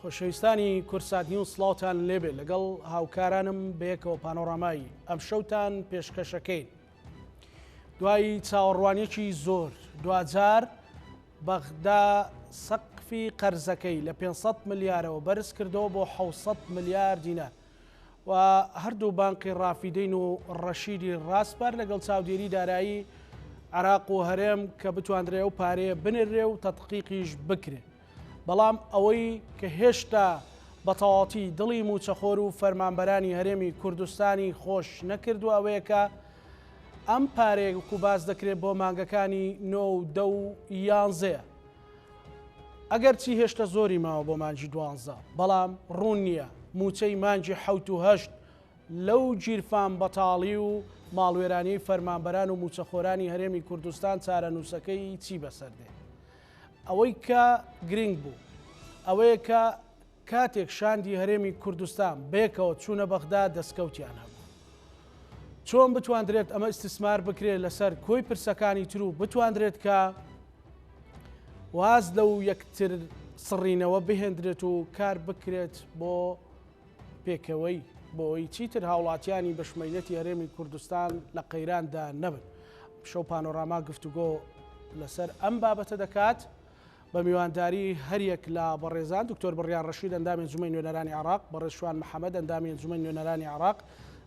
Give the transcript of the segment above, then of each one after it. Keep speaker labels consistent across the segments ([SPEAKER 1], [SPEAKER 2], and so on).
[SPEAKER 1] خۆشەویستانی کورسات نیوز سڵاوتان لێبێ لەگەڵ هاوکارانم بەیەکەوە پانۆڕامایی ئەم شەوتان پێشکەشەکەین. دوای چاوەڕوانیەکی زۆر دوجار بەغدا سەقفی قەرزەکەی لە 500 ملیارەوە بەرز کردەوە بۆ 600 ملیار دینار و هەردوو بانقی ڕافیدەین و ڕەشیدی ڕاستپەر لەگەڵ چاودێری دارایی عراق و هەرێم کە بتواندرێ و پارەیە بنرێ و تەدقیقیش بکرێ. بەڵام ئەوەی کە هێشتا بەتەواتی دڵی موچەخۆر و فەرمانبەرانی هەرێمی کوردستانی خۆش نەکردو ئەوەیەکە ئەم پارێک و باز دەکرێت بۆ مانگەکانی 9 و 10 و 11 ئەگەر چی هێشتا زۆری ماوە بۆ مانجی 12 بەڵام ڕوون نییە موچەی مانجی 7 و 8 لەو گیرفان بەتاڵی و ماڵوێرانی فەرمانبەران و موچەخۆرانی هەرێمی کوردستان چارەنووسەکەی چی بەسەردێ. ئەوەی کە گرنگ بوو ئەوەیە کە کاتێک شاندی هەرێمی کوردستان بێکەوە چوونە بەغدا دەستکەوتیان هەبوو. چۆن بتواندرێت ئەمە ئیستثمار بکرێت لەسەر کۆی پرسەکانی تر و بتواندرێت کە واز لەو یەکتر سڕینەوە بهێندرێت و کار بکرێت بۆ پێکەوەی بۆی چیتر هاوڵاتیانی بەشمەلەتی هەرێمی کوردستان لە قەیراندا نەبن. شەو پانۆراما گفتوگۆ لەسەر ئەم بابەتە دەکات بە میوانداری هەریەک لە بەڕێزان دکتۆر بڕیار ڕەشید ئەندامی ئەنجومەی نوێنەرانی عراق، بەڕێز شوان محەممەد ئەندامی ئەنجومەی نوێنەرانی عراق،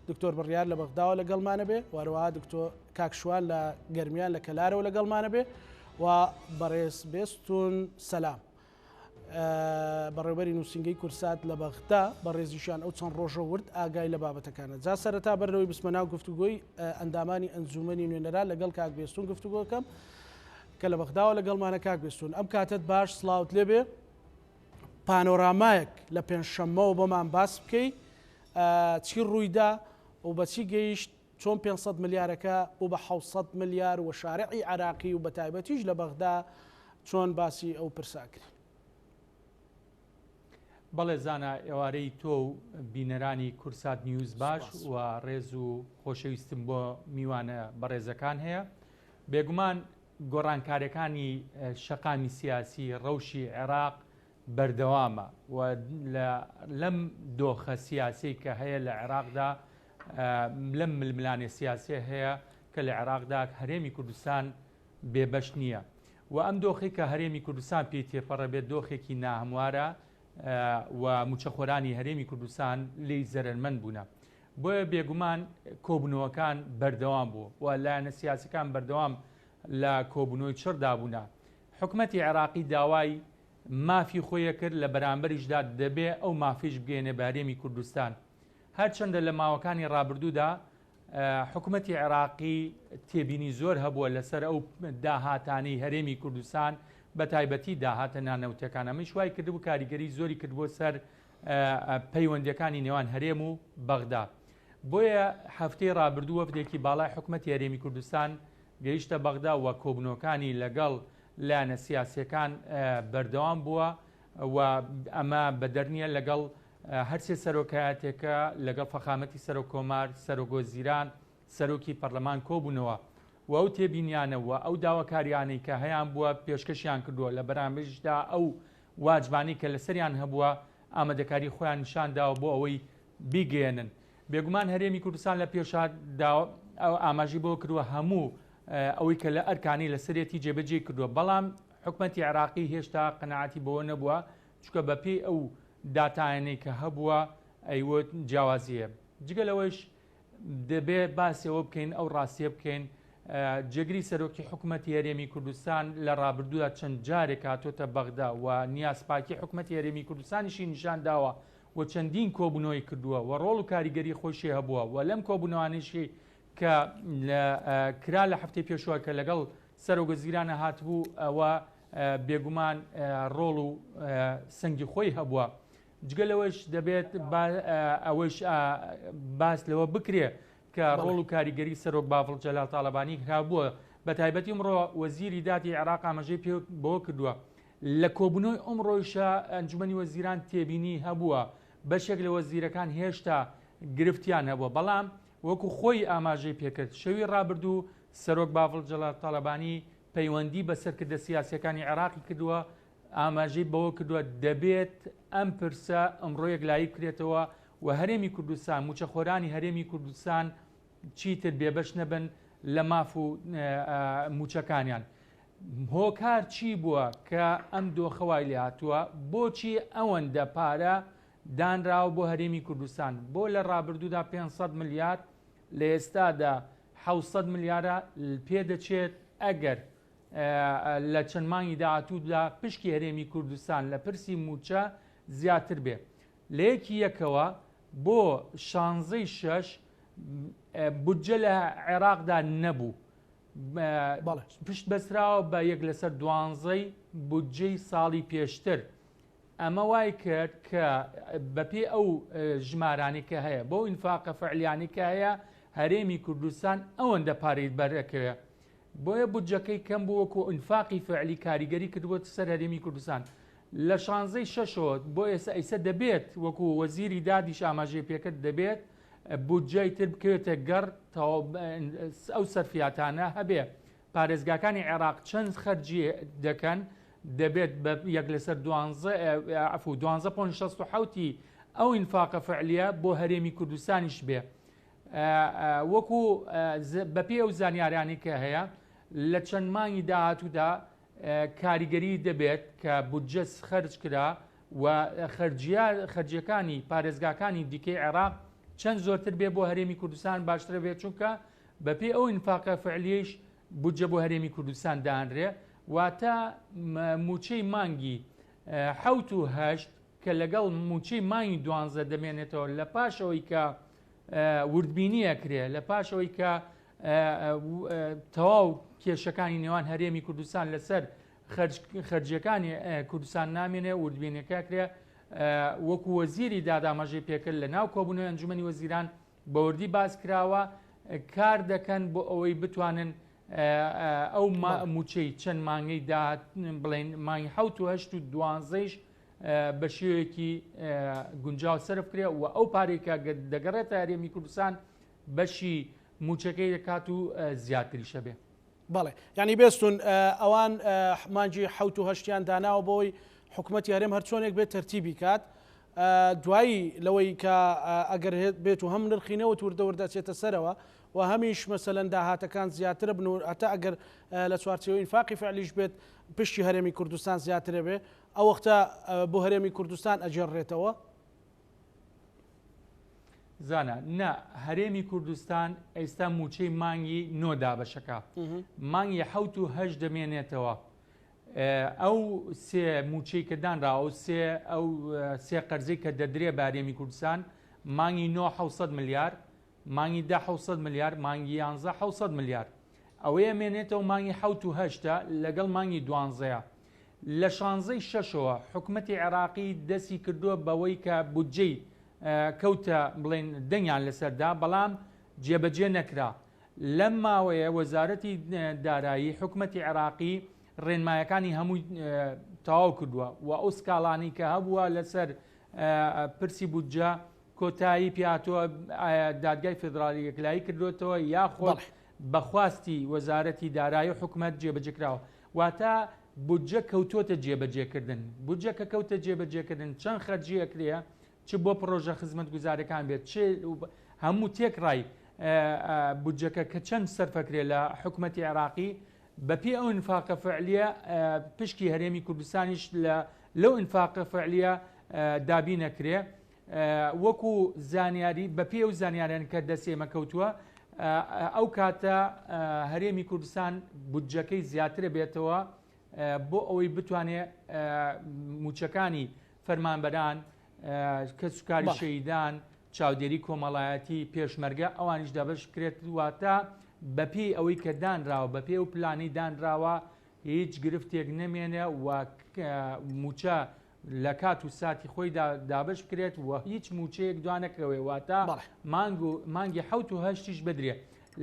[SPEAKER 1] دکتۆر بڕیار لە بەغداوە لەگەڵمانە بێ، وەروەها دکتۆر کاکشوان لە گەرمیان لە کەلارەوە لەگەڵمانە بێ و بەڕێز بێستون سەلام بەڕێوەبەری نووسنگەی کورسات لە بەغدا بەڕێزیشان ئەو چەند ڕۆژە ورد ئاگای لە بابەتەکانە. جا سەرەتا بەرەوەی بسمەناو گفتوگۆی ئەندامانی ئەنجومەنی نوێنەران لەگەڵ کاک بێستون گفتوگۆکەم کە لە بەغداوە لەگەڵمانە کاک بێستون. ئەم کاتت باش سڵاوت لێبێ پانۆرامایەک لە پێنجشەممەوە بۆمان باس بکەی چی ڕوویدا و بەچی گەیشت چۆن 500 ملیارەکە و بە 600 ملیار و شارعی عراقی و بە تایبەتیش لە بەغدا چۆن باسی ئەو پرساکرد.
[SPEAKER 2] بەڵێ زانە ئێوارەی تۆ و بینەرانی کورسات نیوز باش و ڕێز و خۆشەویستم بۆ میوانە بەڕێزەکان هەیە. بێگومان گۆڕانکاریەکانی شەقامی سیاسی ڕەوشی عێراق بەردەوامە و لەم دۆخە سیاسی کە هەیە لە عێراقدا لەم ململانێ سیاسی هەیە کە لە عێراقدا هەرێمی کوردستان بێبەش نییە و ئەم دۆخی کە هەرێمی کوردستان پێی تێپەڕە بێت دۆخێکی ناهەموارە و موچەخۆرانی هەرێمی کوردستان لی زەرمەند بوونە. بۆیە بێگومان کۆبنەوەکان بەردەوام بوو و لایەنە سیاسەکان بەردەوام لە کۆبنەوەی چڕدا بوونە. حکومەتی عێراقی داوای مافی خۆیە کرد لە بەرامبەریشدا دەبێ ئەو مافیش بگەێنێ بە هەرێمی کوردستان. هەرچەندە لە ماوەکانی ڕابردوودا حکومەتی عێراقی تێبینی زۆر هەبووە لەسەر ئەو داهاتانی هەرێمی کوردستان بە تایبەتی داهاتە نانەوتەکان ئەمەش وای کردبوو کاریگەری زۆری کردبووە سەر پەیوەندەکانی نێوان هەرێم و بەغدا. بۆیە هەفتەی ڕابردوو وەفدێکی باڵای حکومەتی هەرێمی کوردستان گەیشتە بەغدا و کۆبنەوەکانی لەگەڵ لایەنە سیاسیەکان بەردەوام بووە و ئەمە بەدەرنیە لەگەڵ هەرسێ سەرۆکایەتێکە لەگەڵ فەخامەتی سەرۆک کۆمار سەرۆکۆزیران سەرۆکی پەرلەمان کۆبوونەوە و ئەو تێبینیانەوە ئەو داواکاریانەی کە هەیان بووە پێشکەشیان کردووە لە بەرامبەرشدا ئەو واجبانی کە لەسەریان هەبووە ئامادەکاری خۆیان نیشانداوە بۆ ئەوەی بیگەێنن. بێگومان هەرێمی کوردستان لە پێشدا ئاماژی بۆ کردووە هەموو ئەوەی کە لە ئەرکانی لەسەرێتی جێبەجێ کردووە، بەڵام حکومەتی عێراقی هێشتا قەناعەتی بەوە نەبووە چونکە بەپێی ئەو داتایانەی کە هەبووە ئەیوە جیاوازیە. جگەلەوەش دەبێت باسیەوە بکەین ئەو ڕاستیە بکەین. جێگری سەرۆکی حکومەتی هەرێمی کوردستان لە ڕابردوودا چەند جارێک هاتۆتە بەغدا و نیازپاکی حکومەتی هەرێمی کوردستانیشی نیشان داوە و چەندین کۆبوونەوەی کردووە و ڕۆڵ و کاریگەری خۆشی هەبووە و لەم کۆبوونەوانیشی کە کرا لە هەفتەی پێشوە کە لەگەڵ سەرۆکۆزیرانە هاتبوو ئەوە بێگومان ڕۆڵ و سەنگی خۆی هەبووە. جگەلەوەش دەبێت ئەوەش باس لەوە بکرێ کە ڕۆڵ و کاریگەری سەرۆک باڤڵ جەلال تاڵەبانی هابووە بە تایبەتی ئەمڕۆ وەزیری دادی عێراق ئاماژەی پێ بۆ کردووە. لە کۆبوونەوەی ئەمڕۆیشە ئەنجومەنی وەزیران تێبینی هەبووە بەشێک لە وەزیرەکان هێشتا گرفتیان هەبووە، بەڵام وەکو خۆی ئاماژەی پێکرد شەوی ڕابردوو سەرۆک باڤڵ جەلال تاڵەبانی پەیوەندی بە سەرکردە سیاسیەکانی عێراقی کردووە ئاماژەی بەوە کردووە دەبێت ئەم پرسە ئەمڕۆ یەکلایی بکرێتەوە و هەرێمی کوردستان موچەخۆرانی هەرێمی کوردستان چیتر بێبەش نەبن لە ماف و موچەکانیان. هۆکار چی بووە کە ئەم دۆخەوای لێ هاتووە؟ بۆچی ئەوەندە پارە دانراوە بۆ هەرێمی کوردستان؟ بۆ لە ڕابردوودا 500 ملیار لە ئێستادا 600 ملیارە پێدەچێت ئەگەر لە چەند مانگی داهاتوودا پشکی هەرێمی کوردستان لە پرسی موچە زیاتر بێ. لە یەکی یەکەوە بۆ 16 بودجە لە عێراقدا نەبوو، پشت بەسراوە بە 1/12 بودجەی ساڵی پێشتر. ئەمە وای کرد کە بەپێ ئەو ژمارانی کە هەیە بۆ ئینفاقە فعلیانی کە هەیە هەرێمی کوردستان ئەوەندە پارەی بەرەکەوێ، بۆیە بودجەکەی کەم بوو وەکو ئینفاقی فعلی کاریگەری کردووە سەر هەرێمی کوردستان. لە 16 بۆ ئێستا دەبێت وەکو وەزیری دادیش ئاماژەی پێکرد دەبێت بودجەی تر بکەوێتە گەڕ ئەو سەرفیاتانە هەبێ. پارێزگاکانی عێراق چەند خەرجی دەکەن دەبێت بە 1/12.67 ئەو ئینفاقە فعلیە بۆ هەرێمی کوردستانیش بێ. وەکو بەپێ ئەو زانیاریانی کە هەیە لە چەند مانگی داهاتوودا کاریگەری دەبێت کە بودجە خەرج کرا و خەرجیەکانی پارێزگاکانی دیکەی عێراق چەند زۆرتر بێ بۆ هەرێمی کوردستان باشترە بێت، چونکە بەپێ ئەو ئینفاقە فعلیش بودجە بۆ هەرێمی کوردستان دانرێ. واتە موچەی مانگی 7 و 8 کە لەگەڵ موچەی مانگی 12 دەمێنێتەوە لە پاشەوەی کە وردبینیە کرێ، لە پاشەوەی کە تەواو کێشەکانی نێوان هەرێمی کوردستان لەسەر خەرجیەکانی کوردستان نامێنێ وردبینەکە کرێ. وەکو وەزیری دادامەژەی پێکرد لە ناو کۆبوونەوەی ئەنجومەنی وەزیران بەوردی باس کراوە کار دەکەن بۆ ئەوەی بتوانن ئەو موچەی چەند مانگەی داهات بڵێن مانگی 7 و 8 و 12ش بە شێوەیەکی گونجاو سەرف کرێ و ئەو پارێکە دەگەڕێتە هەرێمی کوردستان بەشی موچەکەی دەکات و زیاتریشە بێ.
[SPEAKER 1] بەڵێ ینی بێستون ئەوان مانجی 7 و 8یان داناوە بۆی حکوومەتی هەرێم هەرچۆنێک بێت تەرتیبی کات. دوایی لەوەی کە ئەگەر بێت و هەم نرخینەوە وردەچێتە سەرەوە و هەمیش مەسەلەن داهاتەکان زیاترە بن و هەتا ئەگەر لە چوارچێوەی ئینفاقی فعلیش بێت پشتی هەرێمی کوردستان زیاترە بێ، ئەو وەختە بۆ هەرێمی کوردستان ئەجێڕێتەوە.
[SPEAKER 2] زانە نا هەرێمی کوردستان ئێستا موچەی مانگی 9 دابەشەکە، مانگی 7 و 8 دەمێنێتەوە. ئەو سێ موچەی کە دانراوە ئەو سێ قەرزەی کە دەدرێ بە هەرێمی کوردستان مانگی 9 700 ملیار، مانگی 10 700 ملیار، مانگی 11 700 ملیار. ئەوەیە مێنێتەوە مانگی 7 و 8 لەگەڵ مانگی 12. لە 16 حکوومەتی عێراقی دەستی کردووە بەوەی کە بودجەی کەوتە بڵێن دەنگیان لەسەردا، بەڵام جێبەجێ نەکرا. لەم ماوەیە وەزارەتی دارایی حکوومەتی عێراقی ڕێنمایەکانی هەمووی تەواو کردووە و ئەو سکاڵانی کە هەبووە لەسەر پرسی بودجە کۆتایی پیاتوە دادگای فێدرالی یەکلایی کردوێتەوە یاخۆ بەخواستی وەزارەتی دارایی و حکوومەت جێبەجێکراوە. واتە بودجە کەوتۆتە جێبەجێکردن. بودجە کە کەوتە جێبەجێکردن چەند خەرجیەکرێ چ بۆ پرۆژە خزمەت گوزارەکان بێت چ هەموو تێکڕای بودجەکە کە چەند سەرفەکرێ لە حکوومەتی عێراقی بەپێ ئەو ئینفاقە فعلیە پشکی هەرێمی کوردستانیش لەو ئینفاقە فعلیە دابی نەکرێ. وەکو زانیاری بەپێ ئەو زانیاریان کە دەسێمە کەوتووە ئەو کاتە هەرێمی کوردستان بودجەکەی زیاترە بێتەوە بۆ ئەوەی بتوانێت موچەکانی فەرمانبەران کە سوکاری شەیدان چاودێری کۆمەڵایەتی پێشمەرگە ئەوانیش دابش کرێت. واتە بەپێ ئەوەی کە دانراوە بەپێ و پلانی دانراوە هیچ گرفتێک نەمێنێ و موچە لە کات و ساتی خۆی دابش بکرێت و هیچ موچەیەک دوانەکەوێ. واتە مانگی 7 و 8 بدرێ.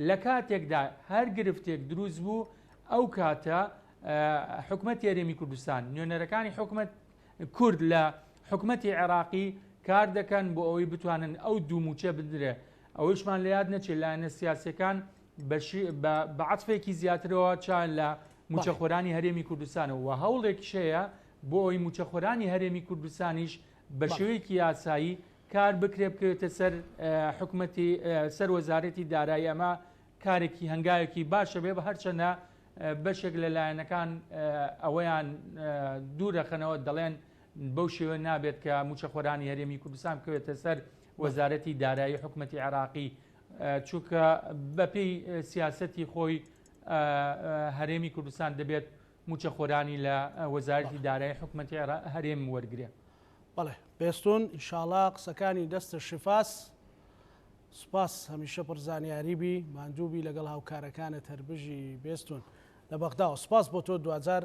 [SPEAKER 2] لە کاتێکدا هەر گرفتێک دروست بوو ئەو کاتە حکوومەتی هەرێمی کوردستان نوێنەرەکانی حکوومەت کورد لە حکوومەتی عێراقی کار دەکەن بۆ ئەوەی بتوانن ئەو دوو موچە بدرێ. ئەوەشمان لە یاد نەچێت لایەنە سیاسەکان بە عەتفێکی زیاترەوە چان لە موچەخۆرانی هەرێمی کوردستانەوە و هەوڵێکیشەیە بۆ ئەوی موچەخۆرانی هەرێمی کوردستانیش بە شێوەیەکی یاسایی کار بکرێ بکرێتە سەر حکوومەتی سەر وەزارەتی دارایی ئەمە کارێکی هەنگاوێکی باشە بێ بە هەرچەندە بەشێک لە لایەنەکان ئەوەیان دوورەخەنەوە دەڵێن بەو شێوە نابێت کە موچەخۆرانی هەرێمی کوردستان بکەوێتە سەر وەزارەتی دارایی حکوومەتی عێراقی چونکە بەپێی سیاسەتی خۆی هەرێمی کوردستان دەبێت موچەخۆرانی لە وەزارەتی دارایی حکوومەتی هەرێم وەرگێ.
[SPEAKER 1] بەڵێ بێستون ئینشاڵا قسەکانی دەستە شفاس سوپاس هەمیشە پڕزانیاریبی ماندووبی لەگەڵ هاوکارەکانت هەربژی بێستون لە بەغداوە سوپاس بۆ تۆ دوجار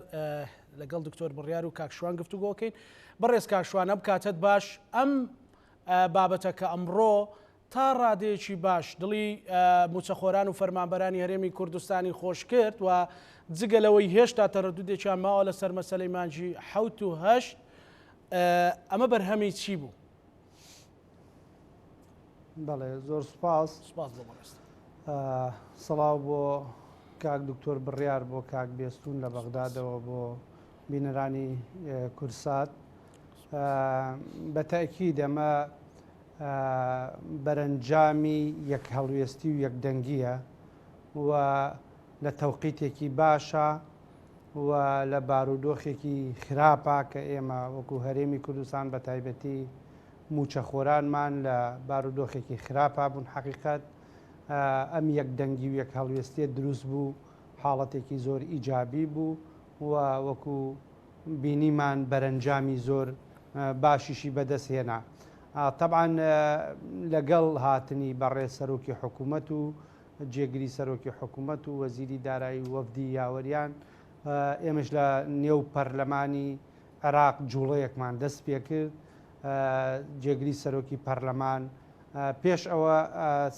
[SPEAKER 1] لەگەڵ دکتۆر بڕیار و کاکشوان گفتوگۆکەین بەڕێز کاکشوانە بکاتت باش ئەم بابەتە کە ئەمڕۆ تا ڕادەیەکی باش دڵی موچەخۆران و فەرمانبەرانی هەرێمی کوردستانی خۆش کرد و جگەلەوەی هێشتا تەرەدودێکیان ماوە لەسەر مەسەلەی مانجی 7 و 8 ئەمە بەرهەمی چی بوو؟
[SPEAKER 3] بەڵێ زۆر سوپاس سەڵاو بۆ کاک دکتۆر بڕیار بۆ کاک بێستون لە بەغدادەوە بۆ بینەرانی کورسات بە تاکید ئەمە بەرەنجامی یەک هەڵوێستی و یەکدەنگیە و لە تەوقیتێکی باشە و لە بارودۆخێکی خراپە کە ئێمە وەکو هەرێمی کوردستان بە تایبەتی موچەخۆرانمان لە بارودۆخێکی خراپە بوون حەقیقەت ئەم یەکدەنگی و یەک هەڵوێستیە دروست بوو حاڵەتێکی زۆر ئیجابی بوو و وەکو بینیمان بەرەنجامی زۆر باشیشی بەدەستهێنا. طبعاً لەگەڵ هاتنی بەڕێ سەرۆکی حکوومەت و جێگری سەرۆکی حکوومەت و وەزیری دارایی وەفدی یاوەریان ئێمەش لە نێو پەرلەمانی عێراق جوڵەیەکمان دەست پێ کرد جێگری سەرۆکی پەرلەمان پێش ئەوە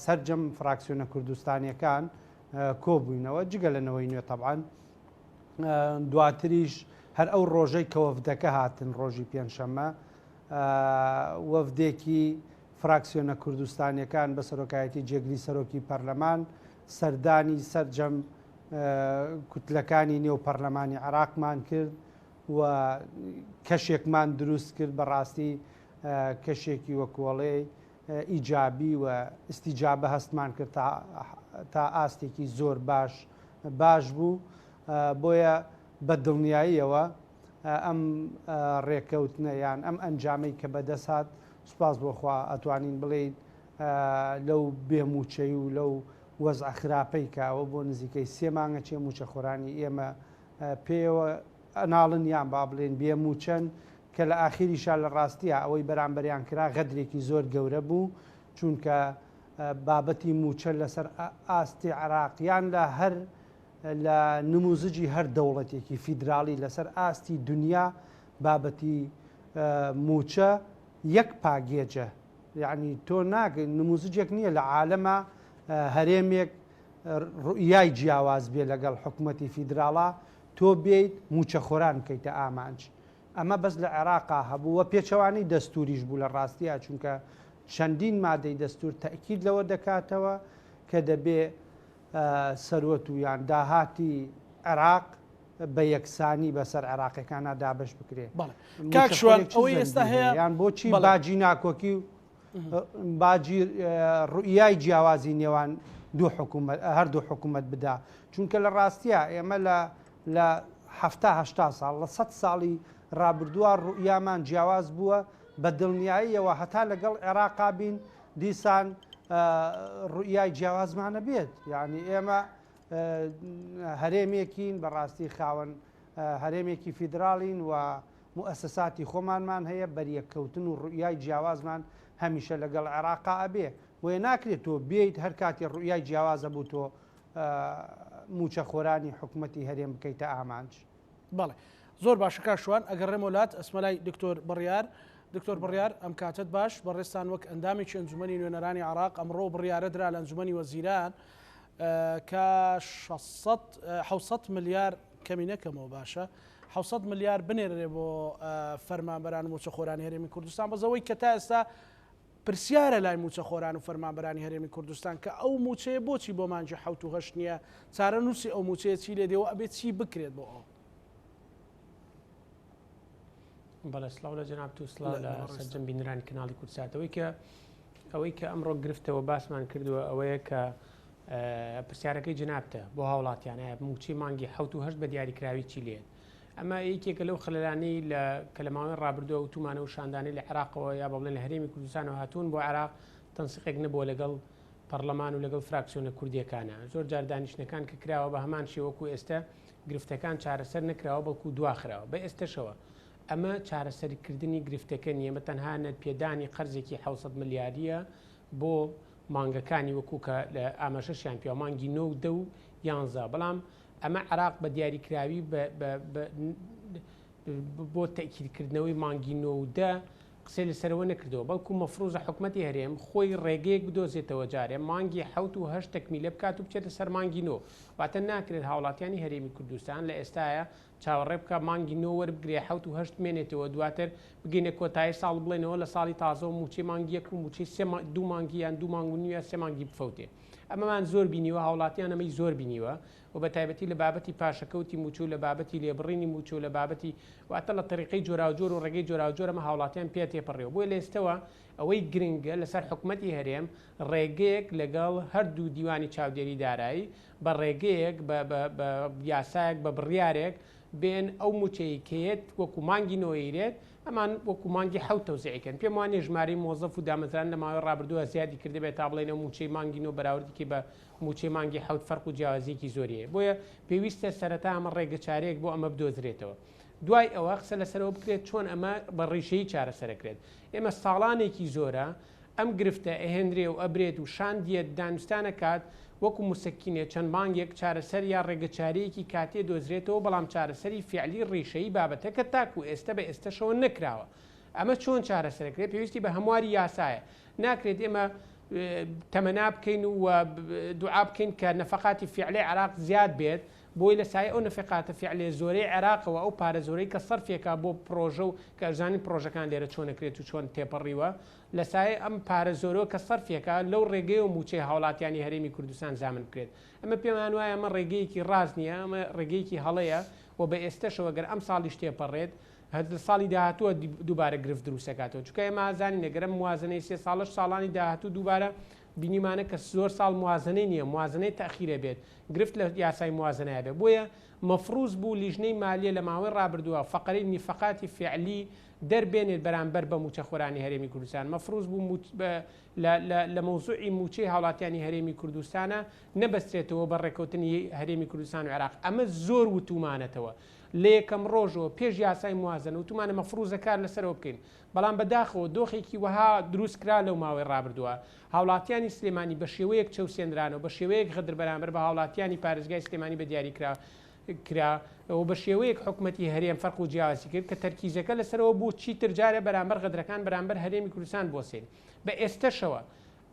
[SPEAKER 3] سەرجەم فراکسیۆنە کوردستانیەکان کۆبووینەوە جگە لەنەوەی نوێ طبعاً دواتریش هەر ئەو ڕۆژەی کە وەفدەکە هاتن ڕۆژی پێنجشەممە وەفدێکی فراکسیۆنە کوردستانیەکان بە سەرۆکایەتی جێگری سەرۆکی پەرلەمان سەردانی سەرجەم کوتلەکانی نێو پەرلەمانی عێراقمان کرد و کەشێکمان دروست کرد بەڕاستی کەشێکی وەکوڵێ ئیجابی و ئیستیجابە هەستمان کرد تا ئاستێکی زۆر باش بوو بۆیە بە دڵنیاییەوە ئەم ڕێکەوتنە یان ئەم ئەنجامەی کە بەدەست هات سوپاس بۆخوا ئەتوانین بڵێین لەو بێموچەی و لەو وەزع خراپەی کاوە بۆ نزیکەی 3 مانگە چێ موچەخۆرانی ئێمە پێوە ئەناڵن یان با بڵێن بێموچەن کە لە ئاخیریشا لە ڕاستیە ئەوەی بەرامبەریان کرا غەدرێکی زۆر گەورە بوو چونکە بابەتی موچە لەسەر ئاستی عێراقیان لە هەر لە نموزجی هەر دەوڵەتێکی فیدراڵی لەسەر ئاستی دنیا بابەتی موچە یەک پاگێجە یعنی تۆ ناگەی نموزجێک نییە لە عالەمە هەرێمێک ڕوئیای جیاواز بێ لەگەڵ حکوومەتی فیدراڵە تۆ بێیت موچەخۆران بکەیتە ئامانج ئەمە بەس لە عێراقا هەبوو وە پێچەوانی دەستوریش بوو لە ڕاستیە چونکە چەندین مادەی دەستور تەئکید لەوە دەکاتەوە کە دەبێ سەروەت و یان داهاتی عێراق بە یەکسانی بەسەر عێراقیەکانە دابش بکرێت.
[SPEAKER 1] کاکشوان ئەوەی ئێستا هەیە
[SPEAKER 3] یان بۆچی باجی ناکۆکی و باجی ڕوئیای جیاوازی نێوان هەردوو حکوومەت بدا چونکە لە ڕاستیە ئێمە لە 70 ساڵ لە 100 ساڵی ڕابردووە ڕوئیامان جیاواز بووە بە دڵنیاییەوە هەتا لەگەڵ عێراقا بین دیسان ڕوئیای جیاوازمانە بێت یعنی ئێمە هەرێمێکین بەڕاستی خاوەن هەرێمێکی فیدراڵین و موسساتی خۆمانمان هەیە بەریەککەوتن و ڕوئیای جیاوازمان هەمیشە لەگەڵ عێراقا ئەبێ وێ ناکرێت تۆ بێیت هەر کاتی ڕوئیای جیاوازە بوو تۆ موچەخۆرانی حکوومەتی هەرێم بکەیتە ئامانج.
[SPEAKER 1] بەڵێ زۆر باشە کاکشوان ئەگەڕێم وڵات ئەسمەلای دکتۆر بڕیار دکتۆر بڕیار ئەم کاتت باش بەڕێستان وەک ئەندامێکی ئەنجومەنی نوێنەرانی عێراق ئەمڕۆ بڕیارە درا لە ئەنجومەنی وەزیران کە 600 ملیار کەمی نەکەمەوە باشە 600 ملیار بنێرێ بۆ فەرمانبەران و موچەخۆرانی هەرێمی کوردستان بەزەوەی کە تا ئێستا پرسیارە لای موچەخۆران و فەرمانبەرانی هەرێمی کوردستان کە ئەو موچەیە بۆچی بۆ مانجی 7 و 8 نییە چارەنووسی ئەو موچەیە چی لێ دێەوە ئەبێت چی بکرێت بۆ ئەو
[SPEAKER 4] بەڵێ سڵاو لە جەناب تو سڵاو لە سەرجەم بینەرانی کەناڵی کورسات ئەوەی کە ئەمڕۆ گرفتەوە باسمان کردووە ئەوەیە کە پرسیارەکەی جنابتە بۆ هاوڵاتیانە موچی مانگی 7 بە دیاریکراوی چی لێن ئەمە یەکێکە لەو خلەلانەی کە لە ماوەی ڕابردووە و تومانە و شاندانی لە عێراقەوە یا بەڵێن لە هەرێمی کوردستانەوە هاتوون بۆ عێراق تەنسیقێک نەبووە لەگەڵ پەرلەمان و لەگەڵ فراکسیۆنە کوردیەکانە زۆر جار دانیشتەکان کە کراوە بە هەمان شێوەکو ئێستا گرفتەکان چارەسەر نەکراوە بەڵکو دواخراوە بە ئێستشەوە ئەمە چارەسەرکردنی گرفتەکە نیە مە تەنها نەتپێدانی قەرزێکی 600 ملیاریە بۆ مانگەکانی وەکو کە لە ئاماژەشیان پێوە مانگی 9 و 11 بەڵام ئەمە عێراق بە دیاریکراوی بۆ تەکیدکردنەوەی مانگی 9 قسەی لەسەرەوە نەکردەوە بەڵکو مەفروزە حکوومەتی هەرێم خۆی ڕێگەیەک بدۆزێتەوە جارێ مانگی 7 تەکمیلە بکات و بچێتە سەر مانگی 9 واتە ناکرێت هاوڵاتیانی هەرێمی کوردستان لە ئێستاە چاوەڕێ بکە مانگی 9 وەربگرێ 7 مێنێتەوە دواتر بگەینە کۆتایی ساڵ بڵێنەوە لە ساڵی تازە و موچی مانگیەک و موچی 2 مانگییان 2 مانگ و نیوە 3 مانگی بفەوتێ ئەمەمان زۆر بینیوە هاوڵاتیان ئەمەی زۆر بینیوە و بە تایبەتی لە بابەتی پاشەکەوتی موچوو لە بابەتی لێبڕینی موچوو لە بابەتی واتە لە طریقی جۆراوجۆر و ڕێگەی جۆراوجۆرە ئەمە هاوڵاتیان پێ تێپەڕێەوە بۆیە لە ئێستەوە ئەوەی گرنگە لەسەر حکوومەتی هەرێم ڕێگەیەک لەگەڵ هەردوو دیوانی چاودێری دارایی بە ڕێگەیەک بە یاسایەک بە بڕیارێک بێن ئەو موچەیەکێت وەکو مانگی نۆیرێت ئەمان وەکو مانگی 7 تەوزیعکەن پێم وانێ ژماری مۆزەف و دامەزران لە ماوەی ڕابردووە زیادی کردبێت تا بڵێنە موچەی مانگی نۆ بەراوردێکی بە موچەی مانگی 7 فەرق و جیاوازیەکی زۆریە بۆیە پێویستە سەرەتا ئەمە ڕێگە چارەیەک بۆ ئەمە بدۆزرێتەوە دوای ئەوە قسە لەسەرەوە بکرێت چۆن ئەمە بە ڕیشەیی چارەسەرەکرێت ئێمە ساڵانێکی زۆرە ئەم گرفتە ئەهێنرێ و ئەبرێت و شاندیەت دانوستانە کات وەکو موسەکینێ چەند مانگێک چارەسەر یا ڕێگەچارەیەکی کاتێ دۆزرێتەوە بەڵام چارەسەری فعلی ڕیشەی بابەتەکە تاکو ئێستا بە ئێستەشەوە نەکراوە ئەمە چۆن چارەسەرەکرێت پێویستی بە هەمواری یاسایە ناکرێت ئێمە تەمەنا بکەین و دوعا بکەین کە نەفقاتی فعلی عێراق زیاد بێت بۆی لە سای ئەو نەفقاتە فعلێ زۆرەی عێراقەوە ئەو پارە زۆرەی کە سەرفێکا بۆ پرۆژە و کە ئەزانین پرۆژەکان لێرە چۆنەکرێت و چۆن تێپەڕیوە لە سای ئەم پارە زۆرەوە کە سەرفێکە لەو ڕێگەی و موچەی هاوڵاتیانی هەرێمی کوردستان زامن بکرێت ئەمە پێمان وایە ئەمە ڕێگەیەکی ڕاست نییە ئەمە ڕێگەیەکی هەڵەیە و بە ئێستەشەوە گەر ئەم ساڵیش تێپەڕێت ساڵی داهاتووە دووبارە گرفت دروستەکاتەوە چکە ئێمە ئازانی نەگەرم موازنەی 3 ساڵش ساڵانی داهاتوو دووبارە بینیمانە کە زۆر ساڵ موازنەی نییە موازنەی تەخیرە بێت گرفت لە یاسای موازنەیە بێت بۆیە مەفروض بوو لیژنەی مالیە لە ماوەی ڕابردووە فەقەرەی نیفقاتی فعلی دەربێنێت بەرامبەر بە موچە خۆرانی هەرێمی کوردستان مەفروض بوو لە مەوزوعی موچەی هاوڵاتیانی هەرێمی کوردستانە نەبەسترێتەوە بە ڕێکەوتنی هەرێمی کوردستان و عێراق ئەمە زۆر وتومانەتەوە لە یەکەم ڕۆژەوە پێش یاسای موازنە وتومانە مەفروضە کار لەسەرەوە بکەین بەڵام بەداخەوە دۆخێکی وەها دروست کرا لەو ماوەی ڕابردووە هاوڵاتیانی سلێمانی بە شێوەیەک چەوسێنرانەوە بە شێوەیەک غەدر بەرامبەر بە هاوڵاتیانی پارێزگای سلێمانی بە دیاری کرا و بە شێوەیەک حکوومەتی هەرێم فەرق و جیاواسی کرد کە تەرکیزەکە لەسەرەوە بوو چیتر جارە بەرامبەر غەدرەکان بەرامبەر هەرێمی کوردستان بۆسێن بە ئێستەشەوە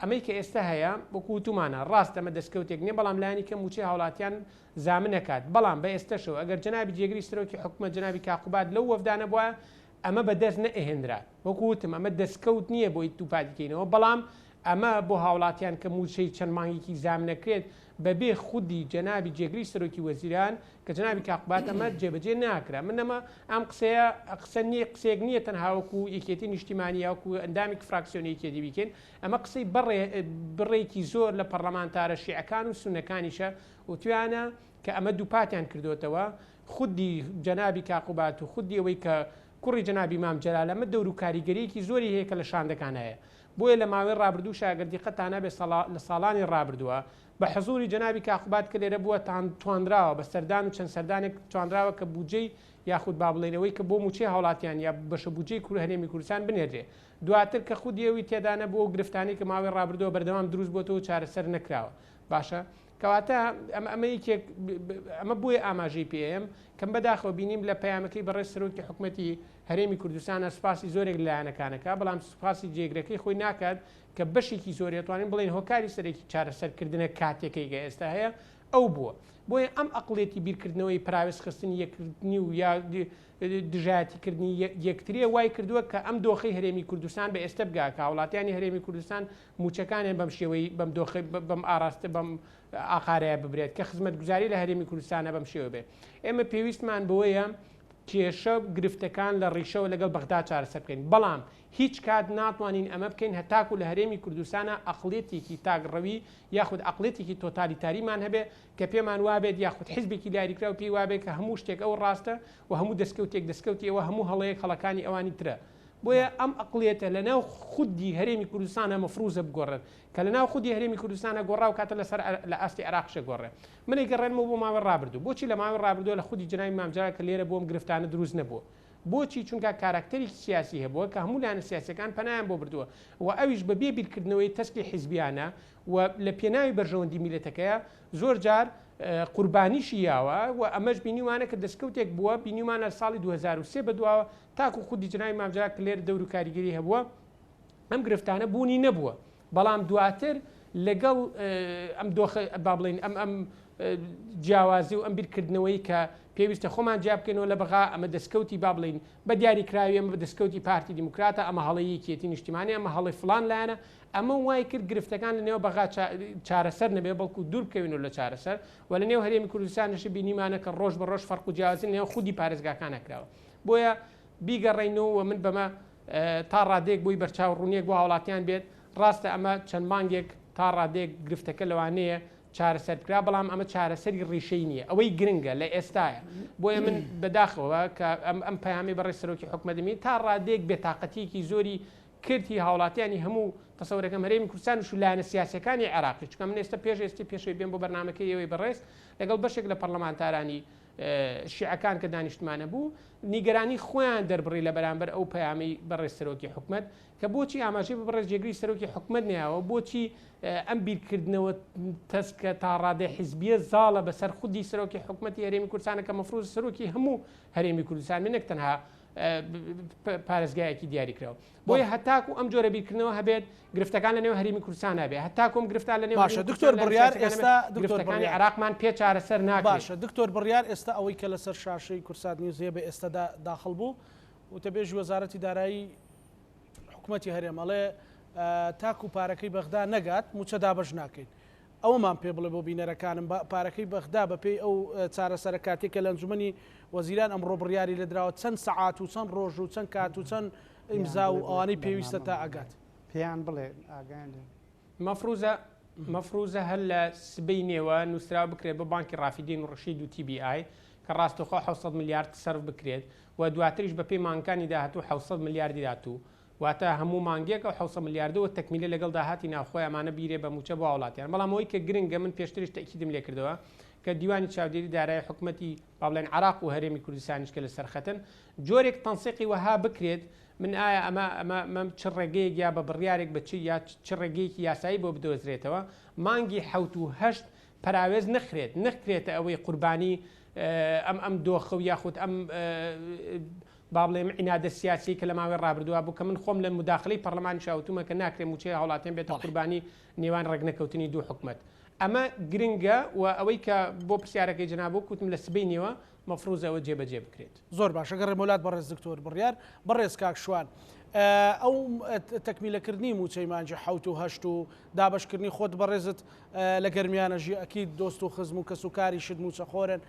[SPEAKER 4] ئەمەی کە ئێستا هەیە وەکو وتومانە ڕاست ئەمە دەستکەوتێک نیە بەڵام لایانی کە موچەی هاوڵاتیان زامنەکات بەڵام بە ئێستەشەوە ئەگەر جنابی جێگری سەرۆکی حکوومەت جنابی کاقوبات لەو وەفدانە بووە ئەمە بەدەست نەئێهێنرات وەکو وتم ئەمە دەستکەوت نییە بۆی توپاتیکەینەوە بەڵام ئەمە بۆ هاوڵاتیان کە موچەی چەند مانگێکی زامنەکرێت بەبێ خودی جنابی جێگری سەرۆکی وەزیران کە جنابی کاقوبات ئەمە جێبەجێ ناکرا من ئەمە ئەم قسە نیە قسێک نییە تەنهاوەکو یەکێتی نیشتیمانیە وەکو ئەندامی فراکسیۆنی یەکێتی بیکەین ئەمە قسەی بڕێکی زۆر لە پەرلەمانتارە شیعەکان و سونەکانیشە و توانە کە ئەمە دووپاتیان کردوتەوە خودی جنابی کاقوبات و خودی ئەوەی کە کوڕی جنابی مام جەلال ئەمە دەور و کاریگەریەکی زۆری هەیە کە لە شاندەکان هەیە بۆیە لە ماوەی ڕابردوو شاگردی قەتانە بێ لە ساڵانی ڕابردووە بە حزوری جنابی کاقوبات کە لێرە بووە توانراوە بە سەردان و چەند سەردانێک توانراوە کە بودجەی یاخود بابڵێنەوەی کە بۆ موچەی هاوڵاتیان یا بەشە بودجەی هەرێمی کوردستان بنێرێ دواتر کە خودیەوەی تێدانە بۆ گرفتانی کە ماوەی ڕابردووە بەردەوام دروست بۆتەوە چارەسەر نەکراوە باشە کەواتە ئەمە یەکێک ئەمە بووە ئاماژەی پێم کەم بەداخەوە بینیم لە پەیامەکەی بەڕێز سەرۆکی حکوومەتی هەرێمی کوردستانە سوپاسی زۆرێک لایەنەکانەکە بەڵام سوپاسی جێگرەکەی خۆی ناکات کە بەشێکی زۆری دەتوانین بڵێن هۆکاری سەرێکی چارەسەرکردنە کاتێکەی کە ئێستا هەیە ئەو بووە بۆیە ئەم ئەقڵێتی بیرکردنەوەی پراوێز خستنی یەکردنی و یا دژایەتیکردنی یەکتریە وای کردووە کە ئەم دۆخەی هەرێمی کوردستان بە ئێستا بگا کە وڵاتیانی هەرێمی کوردستان موچەکانیان بەم شێوەی بەم دۆخی بەم ئاراستە بەم ئاخارەیە ببرێت کە خزمەت گوزاری لە هەرێمی کوردستانە بەم شێوە بێت ئێمە پێویستمان بەوەیە کێشە گرفتەکان لە ڕیشەوە لەگەڵ بەغدا چارەسەر بکەین بەڵام هیچ کات ناتوانین ئەمە بکەین هەتاکو لە هەرێمی کوردستانە ئەقڵێتێکی تاگڕەوی یاخود ئەقڵێتێکی تۆتالیتاریمان هەبێ کە پێمان وابێت یاخود حیزبێکی دیاریکرا و پێی وابێت کە هەموو شتێک ئەو ڕاستە و هەموو دەستکەوتێک دەستکەوتی ئەوە هەموو هەڵەیەک خەڵەکانی ئەوانی ترە بۆیە ئەم ئەقڵێتە لە ناو خودی هەرێمی کوردستانە مەفروزە بگۆڕێت کە لە ناو خودی هەرێمی کوردستانە گۆڕا و کاتە لەسەر لە ئاستی عراقشە گۆڕێ منی گەڕێنمەوە بۆ ماوە ڕابردوو بۆچی لە ماوە ڕابردووە لە خودی جناوی مامجارە کە لێرە بۆم گرفتانە دروست نەبووە بۆچی چونکە کاراکتەری سیاسی هەبووە کە هەموو لایەنە سیاسەکان پەنایان بۆ بردووە و ئەویش بە بێ بیرکردنەوەی تەسکی حیزبیانە و لە پێناوی بەرژەوەندی میلەتەکەیە زۆر جار قوربانیشی یاوە و ئەمەش بینیوانە کە دەستکەوتێک بووە بینیمانە ساڵی 2023 بەدواوە تاکو خودی جناوی مامجار کە لێرە دەور و کاریگەری هەبووە ئەم گرفتانە بوونی نەبووە بەڵام دواتر لەگەڵ ئەم دۆخە با بڵێن ئەم جیاوازی و ئەم بیرکردنەوەی کە پێویستە خۆمان جیاب بکەینەوە لە بەغا ئەمە دەستکەوتی با بڵین بە دیاریکراوی ئەمە بە دەستکەوتی پارتی دیموکراتە ئەمە هەڵەیەکێتی نیشتیمانی ئەمە هەڵی فلان لایەنە ئەمە وای کرد گرفتەکان لە نێو بەغا چارەسەر نەبێ بەڵکو دوور بکەوینەوە لە چارەسەر و لە نێو هەرێمی کوردستانیش بینیمانە کە ڕۆژ بە ڕۆژ فەرق و جیاوازی لە نێو خودی پارێزگاکان نەکراوە بۆیە بیگەڕێینەوە من بەمە تا ڕادێک بووی بەرچاو ڕوونیەک بۆ هاوڵاتیان بێت ڕاستە ئەمە چەند مانگێک تا ڕادێک گرفتەکە لەوانەیە چارەسەر کرا بەڵام ئەمە چارەسەری ڕیشەی نییە ئەوەی گرنگە لە ئێستاە بۆیە من بەداخەوە کە ئەم پەیامی بەڕێ سەرۆکی حکومەتمی تا ڕادێک بێتاقەتیەکی زۆری کردی هاوڵاتیانی هەموو تەسەورەکەم هەرێمی کوردستان و لایەنە سیاسەکانی عێراقی چونکە من ئێستا پێشوی بێن بۆ بەرنامەکەی ئەوەی بەڕێز لەگەڵ بەشێک لە پەرلەمانتارانی شیعەکان کە دانیشتمانە بوو نیگەرانی خۆیان دەربڕی لە بەرامبەر ئەو پەیامی بەڕێز سەرۆکی حکومەت کە بۆچی ئاماژەی بە بەڕێز جێگری سەرۆکی حکومەت نیاوە بۆچی ئەم بیرکردنەوە تەسکە تا ڕادێ حیزبیە زاڵە بەسەر خودی سەرۆکی حکومەتی هەرێمی کوردستانە کە مەفروض سەرۆکی هەموو هەرێمی کوردستان منێک تەنها پارێزگایەکی دیاریکراوە بۆیە هەتاکو ئەم جۆرە بیرکردنەوە هەبێت گرفتەکان لە نێو هەرێمی کوردستان هەبێت هەتاکۆم گرفتان لە نێو
[SPEAKER 1] باشە دکتۆر بڕیار ئێستا
[SPEAKER 4] گرفتەکانی عراقمان پێ چارەسەر ناکات
[SPEAKER 1] باشە دکتۆر بڕیار ئێستا ئەوەی کە لەسەر شاشەی کورسات نیوز هەیە بە ئێستا داخڵ بوو وتەبێژی وەزارەتی دارایی حکوومەتی هەرێمەڵێ تاکو پارەکەی بەغدا نەگات موچە دابەش ناکەین ئەومان پێ بڵێ بۆ بینەرەکانم پارەکەی بەغدا بەپێی ئەو چارەسەرە کاتێکە لە ئەنجومەنی وەزیران ئەمڕۆ بڕیاری لەدراوە چەند سەعات و چەند ڕۆژ و چەند کات و چەند ئیمزا و ئەوانەی پێویستە تا ئەگات
[SPEAKER 3] پێیان بڵێ ئاگیان
[SPEAKER 4] مەفروزە هەر لە سبەی نێوە نووسرا بکرێت بە بانکی ڕافیدین و ڕشید و TBI کە ڕاستەوخۆ 600 میلیارد سەرف بکرێت و دواتریش بە پێی مانکانی داهاتوو 600 میلیاردی داتوو واتە هەموو مانگێک و 600 میلیاردەوە تەکمیلە لەگەڵ داهاتی ناوخۆی ئەمانە بیرێ بە موچە بۆ وڵاتیان بەڵام ئەوەی کە گرنگە من پێشتریش تەکیدم لێ کردەوە کە دیوانی چاودێری دارایی حکوومەتی باڵێن عراق و هەرێمی کوردستانیش کە لە سەرخەتن جۆرێک تەنسیقی وەها بکرێت من ئایا ئەمە چ ڕێگەیەک یا بە بڕیارێک بە یا چ ڕێگەیەکی یاسایی بۆ بدۆزرێتەوە مانگی 7 پراوێز نەخرێتە ئەوەی قوربانی ئەم دۆخە و یاخود ئەم با بڵێم عینادە سیاسی کە لە ماوەی ڕابردووە بوو کە من خۆم لە مداخلەی پەرلەمانی شاوتومە کە ناکرێت موچەی هاوڵاتیان بێتە قوربانی نێوان ڕێگنەکەوتنی دوو حکومەت ئەمە گرنگە و ئەوەی کە بۆ پرسیارەکەی جنابوو کوتم لە سبەی نێوە مەفروزەوە جێبەجێ بکرێت
[SPEAKER 1] زۆر باشە گەڕێ مۆلات بەڕێز دکتۆر بڕیار بەڕێز کاک شوان ئەو تەکمیلەکردنی موچەی مانجی 7 و دابشکردنی خۆت بەڕێزت لە گەرمیانەژی ئەکید دۆست و خزم و کەس و کاری شت موچەخۆرن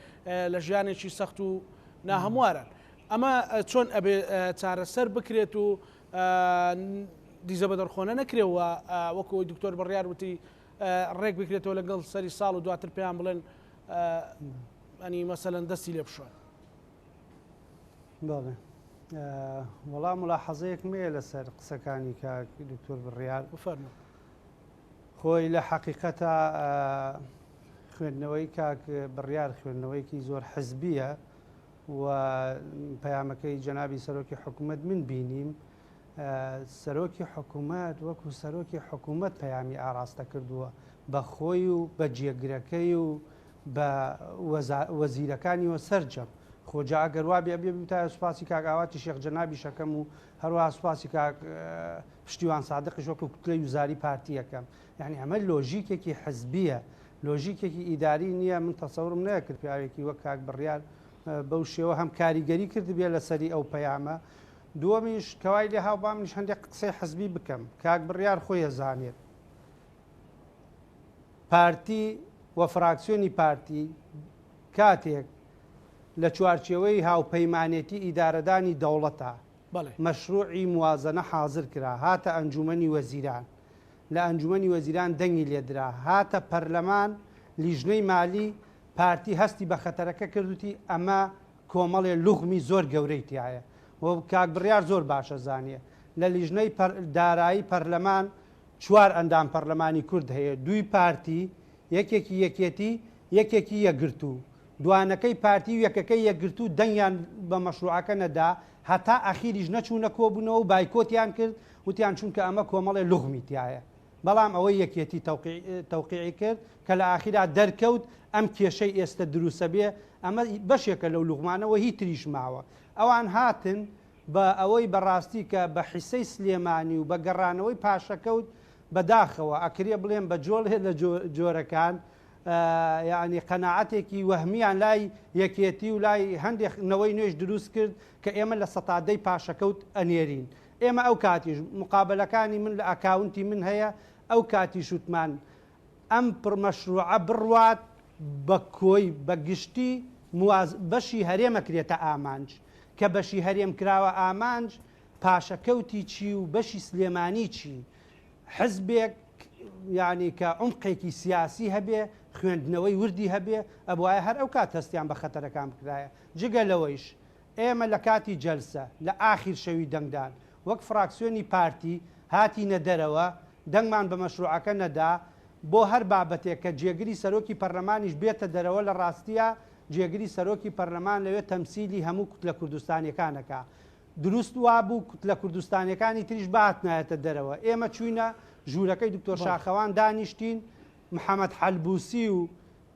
[SPEAKER 1] لە ژیانێکی سەخت و ناهەموارن ئەمە چۆن ئەبێ چارەسەر بکرێت و دیزە بە دەرخۆنە نەکرێەوە وەکەوەی دکتۆر بڕیار وتی ڕێک بکرێتەوە لەگەڵ سەری ساڵ و دواتر پێیان بڵێن ئەنی مەسەلەن دەستی لێ بشۆن
[SPEAKER 3] بەڵێ وەڵام ملاحەزەیەک مێ لەسەر قسەکانی کە دکتۆر بڕیار
[SPEAKER 1] بفەرمە
[SPEAKER 3] خۆی لە حەقیقەتە خوێندنەوەی کاک بڕیار خوێندنەوەیکی زۆر حزبیە و پەیامەکەی جەنابی سەرۆکی حکوومەت من بینیم سەرۆکی حکوومەت وەکو سەرۆکی حکوومەت پەیامی ئاراستە کردووە بە خۆی و بە جێگرەکەی و بە وەزیرەکانیەوە سەرجەم خۆجا ئەگەر وا بێ تا سوپاسی کاگاواتی شێخ جەنابی شەکەم و هەروەها سوپاسی کاک پشتیوان سادقیش وەکو کتلەی وزاری پارتیەکەم یعنی ئەمە لۆژیکێکی حزبیە لۆژیکێکی ئیداری نییە من تەسەورم نەکرد پیاوێکی وەک کاک بڕیار بەو شێوە هەم کاریگەری کرد بێ لەسەری ئەو پەیامە دووەمیش کەوای لێ هاوبامنیش هەندێک قسەی حزبی بکەم کاک بڕیار خۆی ئەزانێت پارتی و فراکسیۆنی پارتی کاتێک لە چوارچێوەی هاوپەیمانێتی ئیدارەدانی دەوڵەتە مەشروعی موازنە حاضر کرا هاتە ئەنجومەنی وەزیران لە ئەنجومەنی وەزیران دەنگی لێدرا هاتە پەرلەمان لیژنەی مالی پارتی هەستی بە خەتەرەکە کردوتی ئەمە کۆمەڵێ لوغمی زۆر گەورەی تایە و کاک بڕیار زۆر باشە زانیە لە لیژنەی دارایی پەرلەمان 4 ئەندام پەرلەمانی کورد هەیە 2 پارتی یەکێکی یەکێتی یەکێکی یەکگرتو دوانەکەی پارتی و یەکەکەی یەکگرتو دەنگیان بە مەشروعەکە نەدا هەتا ئەخیریش نەچوونە کۆبوونەوە و بایکۆتیان کرد وتیان چونکە ئەمە کۆمەڵێ لوغمی تایە بەڵام ئەوەی یەکێتی تەوقیعی کرد کە لە ئاخیرا دەرکەوت ئەم کێشەی ئێستا دروسە بێ ئەمە بەشێکە لەو لوغمانەوە هی تریش ماوە ئەوان هاتن بە ئەوەی بەڕاستی کە بە حیسەی سلێمانی و بە گەڕانەوەی پاشەکەوت بەداخەوە ئەکرێ بڵێن بە جۆڵێ لە جۆرەکان یعنی قەناعەتێکی وەهمیان لای یەکێتی و لای هەندێکنەوەی نوێژ دروست کرد کە ئێمە لە سەتادەی پاشەکەوت ئەنێرین ئێمە ئەو کاتیش مقابلەکانی من لە ئەکاونتی من هەیە ئەو کاتی شوتمان ئەم پڕمەشروعە بڕوات بە کۆی بە گشتی بەشی هەرێمەکرێتە ئامانج کە بەشی هەرێم کراوە ئامانج پاشەکەوتی چی و بەشی سلێمانی چی حزبێک یعنی کە عمقێکی سیاسی هەبێ خوێندنەوەی وردی هەبێ ئەبوایە هەر ئەو کات هەستیان بە خەتەرەکان بکرایە جگە لەوەیش ئێمە لە کاتی جەلسە لە ئاخیر شەوی دەنگدان وەک فراکسیۆنی پارتی هاتینە دەرەوە دەنگمان بە مەشروعەکە نەدا بۆ هەر بابەتێک کە جێگری سەرۆکی پەرلەمانیش بێتە دەرەوە لە ڕاستیە جێگری سەرۆکی پەرلەمان لەوێت تەمسیلی هەموو کوتلە کوردستانیەکانەکە دروست وابوو کوتلە کوردستانیەکانی تریش باتنایەتە دەرەوە ئێمە چوینە ژوورەکەی دکتۆر شاخەوان دانیشتین محەممەد حەلبوسی و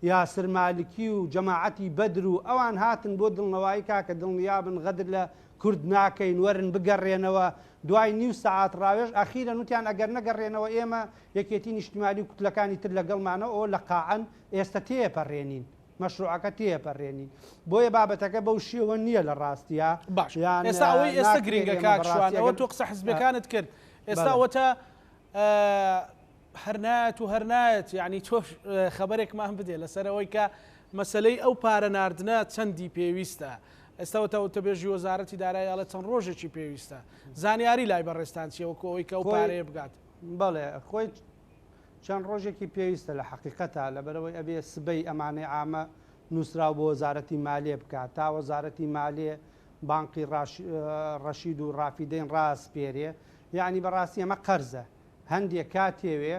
[SPEAKER 3] یاسر مالکی و جەماعەتی بەدر و ئەوان هاتن بۆ دڵنەوەی کاکە دڵنیابن غەدر لە کورد ناکەین وەرن بگەڕێنەوە دوای نیو سەعات ڕاوێژ ئەخیرە نوتیان ئەگەر نەگەڕێنەوە ئێمە یەکێتی نیشتیمانی و کوتلەکانی تر لەگەڵمانەوە ئەو لە قاعەن ئێستا تێپەڕێنین مەشروعەکە تێپەڕێنین بۆیە بابەتەکە بەو شێوە نییە لە ڕاستیە
[SPEAKER 1] باش ئێستا ئەوەی ئێستا گرنگە کاکشوان ئەوە تۆ قسە حزبەکانت کرد ئێستا ئەوەتە هەرنایەت و هەرنایەت یعنی تۆ خەبەرێکمان بدێ لەسەرەوەی کە مەسلەی ئەو پارە ناردنە چەندی پێویستە ئێستاوەتە بێژی وەزارەتی داراییاڵە چەند ڕۆژێکی پێویستە زانیاری لای بەڕێستان چیەوە کۆی کە ئەو پارەیە بگات
[SPEAKER 3] بەڵێ خۆی چەند ڕۆژێکی پێویستە لە حەقیقەتە لەبەرەوەی ئەبێ سبەی ئەمانەی عامە نووسراو بۆ وەزارەتی مالیە بکات تا وەزارەتی مالیە بانقی ڕەشید و ڕافیدەین ڕاستپێرێ یعنی بەڕاستی ئەمە قەرزە هەندێک کاتێوێ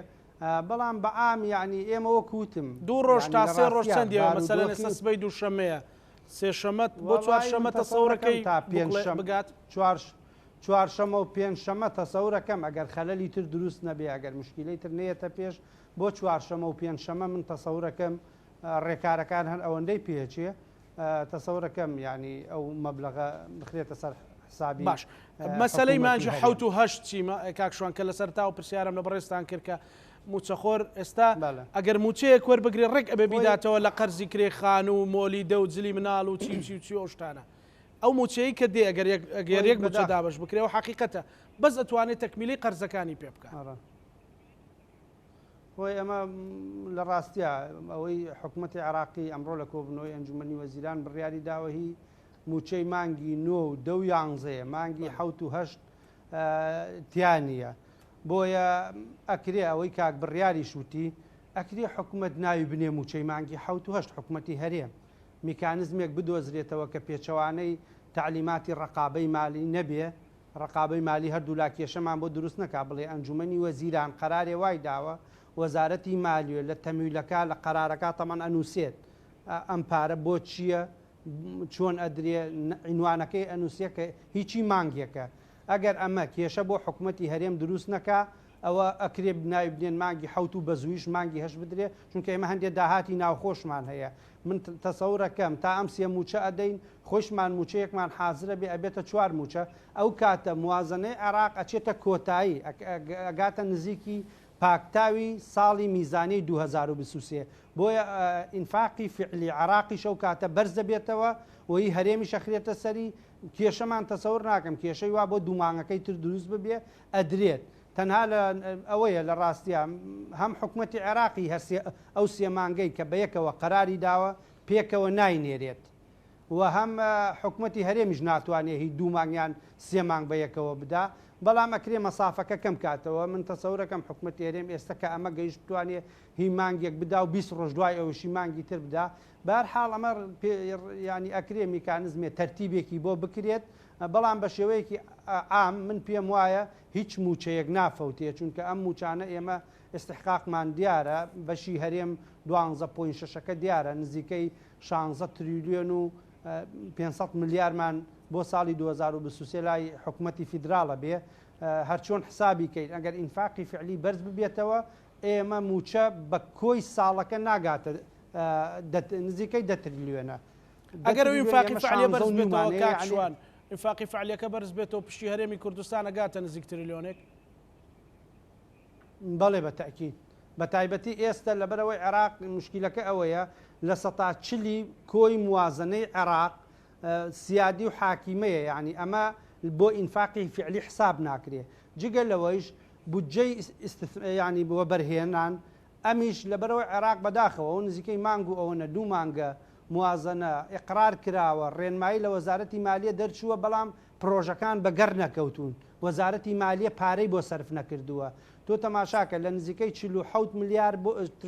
[SPEAKER 3] بەڵام بە عام یعنی ئێمە وەکوتم
[SPEAKER 1] 2 ڕۆژ تا 3 ڕۆژ چەندێوە مەسەلەن ئێستا سبەی دووشەمەیە سێشەمەت بۆ چوارشەمە تەسەورەکەی بگات
[SPEAKER 3] چوارشەمە و پێنجشەمە تەسەورەکەم ئەگەر خەلەلی تر دروست نەبێ ئەگەر مشکلەی تر نێتە پێش بۆ چوارشەمە و پێنجشەمە من تەسەورەکەم ڕێکارەکان هەر ئەوەندەی پێچێ تەسەورەکەم ینی ئەو مەبلەغە بخرێتە سەر حسابی
[SPEAKER 1] باش مەسەلەی مانجی 7 و 8 چیمە کاکشوان کە لەسەر تا و پرسیارم لە بەڕێستان کرد کە موچەخۆر ئێستا ئەگەر موچەیەک وەربگرێ ڕێک ئەبێ بیداتەوە لە قەرزی کرێخان و مۆلی دە و جلی مناڵ و چی ئەو شتانە ئەو موچەیە کە دێ ئەگەر یەک موچە دابش بکرێەوە حقیقەتە بەس ئەتوانێت تەکمیلی قەرزەکانی پێ بکات
[SPEAKER 3] بۆی ئەمە لە ڕاستیە ئەوەی حکوومەتی عراقی ئەمڕۆ لە کۆبنەوەی ئەنجومەنی وەزیران بڕیاری داوەهی موچەی مانگی 9 و 11 مانگی 7 و 8 تیانە بۆیە ئەکرێ ئەوەی کاک بڕیاری شووتی ئەکرێ حکوومەت ناوی بنێ موچەی مانگی 7 و 8 حکوومەتی هەرێم میکانزمێک بدۆزرێتەوە کە پێچەوانەی تعلیماتی ڕقابەی مالی نەبێ ڕقابەی مالی هەردوو لا کێشەمان بۆ دروست نەکا بڵێ ئەنجومەنی وەزیران قەرارێ وای داوە وەزارەتی مالیوێ لە تەمیلەکە لە قەرارەکە تەمان ئەنووسێت ئەم پارە بۆ چییە چۆن ئەدرێ عینوانەکەی ئەنووسە کە هیچی مانگێکە ئەگەر ئەمە کێشە بۆ حکوومەتی هەرێم دروست نەکا ئەوە ئەکرێ بناوی بنێن مانگی 7 و بەزویش مانگی هەش بدرێ چونکە ئێمە هەندێک داهاتی ناوخۆشمان هەیە من تەسەورەکەم تا ئەم سێ موچە ئەدەین خۆشمان موچەیەکمان حازرە بێ ئەبێتە 4 موچە ئەو کاتە موازنەی عێراق ئەچێتە کۆتایی ئەگاتە نزیکی پاکتاوی ساڵی میزانی 2023 بۆیە ئینفاقی فعلی عراقی شەو کاتە بەرزە بێتەوە وی هەرێمی شەخرێتە سەری کێشەمان تەسەور ناکەم کێشەی وا بۆ دوومانگەکەی تر دروست ببێ ئەدرێت تەنها ئەوەیە لە ڕاستیە هەم حکوومەتی عێراقی هەرسێ ئەو سێمانگەی کە بەیەکەوە قەراری داوە پێکەوە ناینێرێت و هەم حکوومەتی هەرێمیش ناتوانێت هی 2 مانگیان 3 مانگ بە یەکەوە بدا بەڵام ئەکرێ مەسافەکە کەم کاتەوە من تەسەورەکەم حکوومەتی هەرێم ئێستا کە ئەمە گەیشت توانێت هی مانگێک بدا و 20 ڕۆژ دوای ئەوشی مانگی تر بدا بەهەرحاڵ ئەمە ینی ئەکرێ میکانزمێ تەرتیبێکی بۆ بکرێت بەڵام بە شێوەیەکی عام من پێم وایە هیچ موچەیەک نافەوتێ چونکە ئەم موچانە ئێمە استحقاقمان دیارە بەشی هەرێم 12.6 دیارە نزیکەی 16 تریلیۆن و 500 ملیارمان بۆ ساڵی 2023 لای حکوومەتی فیدراڵە بێ هەرچۆن حسابی کەین ئەگەر ئینفاقی فعلی بەرز ببێتەوە ئێمە موچە بە کۆی ساڵەکە ناگاتە نزیکەی 10 تریلیۆنە
[SPEAKER 1] ئەگەر ئینفاقی فعلی بەرز بێتەوە کاکشوان ئینفاقی فعلیەکە بەرز بێتەوە پشتی هەرێمی کوردستان ئەگاتە نزیک تریلیۆنێک
[SPEAKER 3] بەڵێ بە تاکید بە تایبەتی ئێستا لەبەرەوەی عێراق مشکلەکە ئەوەیە لە 140 کۆی موازنەی عێراق سیادی و حاکیمەیە یعنی ئەمە بۆ ئینفاقی فعلی حساب ناکرێ جگە لەوەیش بودجەی ینی بۆ بەرهێنان ئەمیش لەبەرەوەی عێراق بەداخەوە و نزیکەی مانگ و ئەوەنە 2 مانگە موازنە ئقرار کراوە ڕێنمایی لە وەزارەتی مالیە دەرچووە بەڵام پرۆژەکان بەگەڕ نەکەوتون وەزارەتی مالیە پارەی بۆ سەرف نەکردووە تۆ تەماشاکە لە نزیکەی 47 ملیار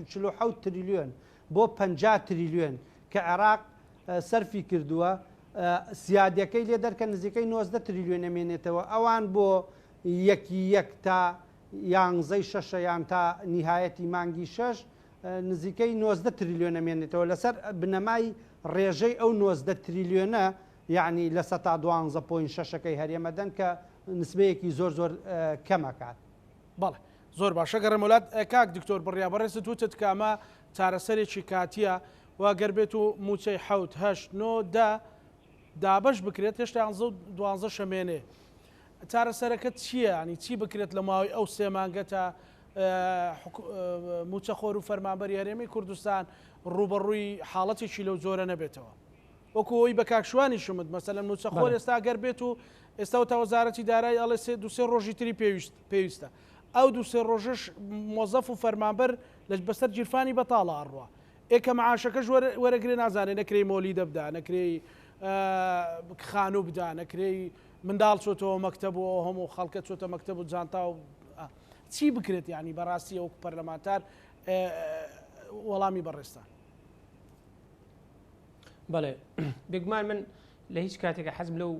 [SPEAKER 3] 47 تریلیۆن بۆ 50 تریلیۆن کە عێراق سەرفی کردووە سیادەکەی لێ دەرکە نزیکەی 90 تریلیۆن ئەمێنێتەوە ئەوان بۆ یەک تا یانزەی شەشە یان تا نیهایەتی مانگی 6 نزیکەی 90 تریلیۆن ئەمێنێتەوە لەسەر بنەمای ڕێژەی ئەو 90 تریلیۆنە یعنی لە 12.6 هەرێمەدەن کە نسبەیەکی زۆر کەمەکات
[SPEAKER 1] بەڵێ زۆر باشە گەڕێمەولات کاک دکتۆر بڕیا بەڕێزت وتت کامە چارەسەرێکی کاتیە واگەر بێت و موچەی 7 8 9 10 دابش بکرێت هێشتا 12 شەمێنێ چارەسەرەکەت چییە ینی چی بکرێت لە ماوەی ئەو 3 مانگە تا موچەخۆر و فەرمانبەری هەرێمی کوردستان ڕوبەڕووی حاڵەتێکی لەو زۆرە نەبێتەوە وەکو ئەوی بە کاکشوانی شمت مەسەلەن موچەخۆر ئێستا گەر بێت و ئێستا تا وەزارەتی دارایی ئەڵێ 2-3 ڕۆژی تری پێویستە ئەو 2-3 ڕۆژش مۆزەف و فەرمانبەر لە بەسەر جیرفانی بەتاڵە ئەڕوە ئێکە معاشەکەش وەرەگرێ نازانێ نەکرێی مۆلی دەبدا نەکرێی خانوو بدا نەکرێی منداڵ چۆتەوە مەکتەب و هەموو خەڵکە چۆتە مەکتەب و جانتا و چی بکرێت ینی بەڕاستی ئەو پەرلەمانتار وەڵامی بەڕێستان
[SPEAKER 4] بەڵێ بێگومان من لە هیچ کاتێکە حەزم لەو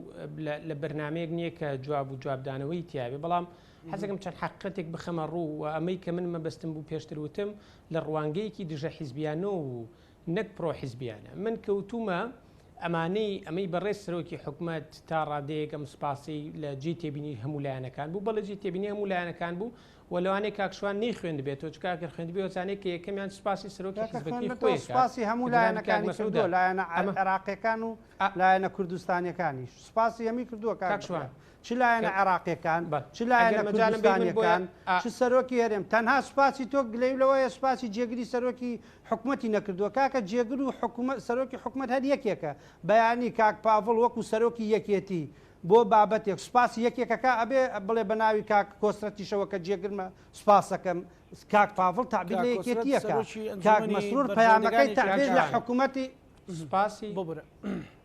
[SPEAKER 4] لە بەرنمەیەک نییە کە جواب و جوابدانەوەی تیاابێ بەڵام حەزەکەم چەند حقیقەتێک بخەمە ڕوو و ئەمەی کە من مەبەستم بوو پێشتر وتم لە ڕوانگەیەکی دژە حیزبیانەوە و نەک پرۆ حیزبیانە من کەوتومە ئەمەی بەڕێز سەرۆکی حکوومەت تا ڕادەیەک ئەم سپاسی لە جێ تێبینی هەموو لایەنەکان بوو بەڵە جێ تێبینی هەموو لایەنەکان بوو و لەوانەیە کاکشوان نەی خوێند بێتەوە چکاکە خوێندبێ وزانێت کە یەکەمیان سپاسی سەرۆکی حیزبەکەی خۆی
[SPEAKER 3] سپاسی هەموو لایەنەکانی کردووە لایەنە عێراقیەکان و لایەنە کوردستانیەکانیش سپاسی هەمی کردووە کاکشوان چ لایەنە عێراقیەکان چ لایەنە کوردستانیەکان چ سەرۆکی هەرێم تەنها سپاسی تۆ لەوەیە سپاسی جێگری سەرۆکی حکوومەتی نەکردووە کاکە جێگر و سەرۆکی حکوومەت هەر یەکێکە بەیانی کاک پاڤڵ وەکو سەرۆکی یەکێتی بۆ بابەتێک سپاسی یەکێکەکە ئەبێ بڵێ بە ناوی کاک کۆسترەتیشەوە کە جێگرمە سپاسەکەم کاک پاڤڵ تعبیر لە یەکێتیەکە کاک مەسرور پەیامەکەی تعبیر لە حکوومەتی
[SPEAKER 4] سپاسی
[SPEAKER 1] ببرە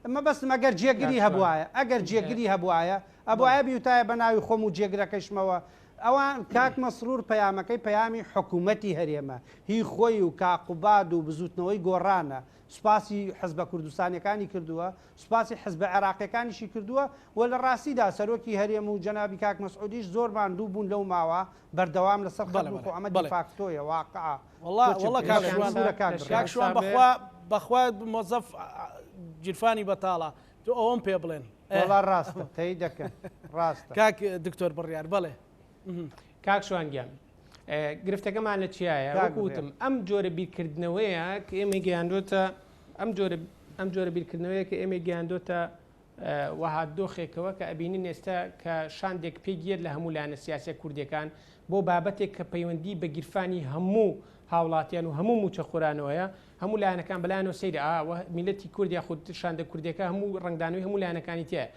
[SPEAKER 3] ئەمە بەستم ئەگەر جێگری هەبوایە ئەگەر جێگری هەبوایە ئەبوایە بیوتایە بە ناوی خۆم و جێگرەکەشمەوە ئەوان کاک مەسرور پەیامەکەی پەیامی حکوومەتی هەرێمە هی خۆی و کاقوباد و بزوتنەوەی گۆڕانە سوپاسی حزبە کوردستانیەکانی کردووە سوپاسی حزبە عێراقیەکانیشی کردووە و لە ڕاستیدا سەرۆکی هەرێم و جەنابی کاک مەسعودیش زۆرمان دوو بوون لەو ماوە بەردەوام لەسەر خەڵک ئەمە دیفاکتۆیە واقعا
[SPEAKER 1] والله کاکشوان بەخوا مۆزەف جیرفانی بەتاڵە تۆ ئەوەم پێ بڵێن
[SPEAKER 3] وڵا ڕاستە تەی دەکەن ڕاستە
[SPEAKER 1] کاک دکتۆر بڕیار بڵێ
[SPEAKER 4] کاکشوان گیان گرفتەکەمان لە چیایە وەکوتم ئەم جۆرە بیرکردنەوەیە کە ئێمە گەیاندۆتە ئەم جۆرە بیرکردنەوەیە کە ئێمە گەیاندۆتە وەها دۆخێکەوە کە ئەبینین ئێستا کە شاندێک پێگیر لە هەموو لایەنە سیاسە کوردیەکان بۆ بابەتێک کە پەیوەندی بە گیرفانی هەموو هاوڵاتیان و هەموو موچەخۆرانەوەیە هەموو لایەنەکان بەلایەنەوە سەیری میلەتی کوردیا خود شاندە کوردیەکە هەموو ڕنگدانەوەی هەموو لایەنەکانی تایە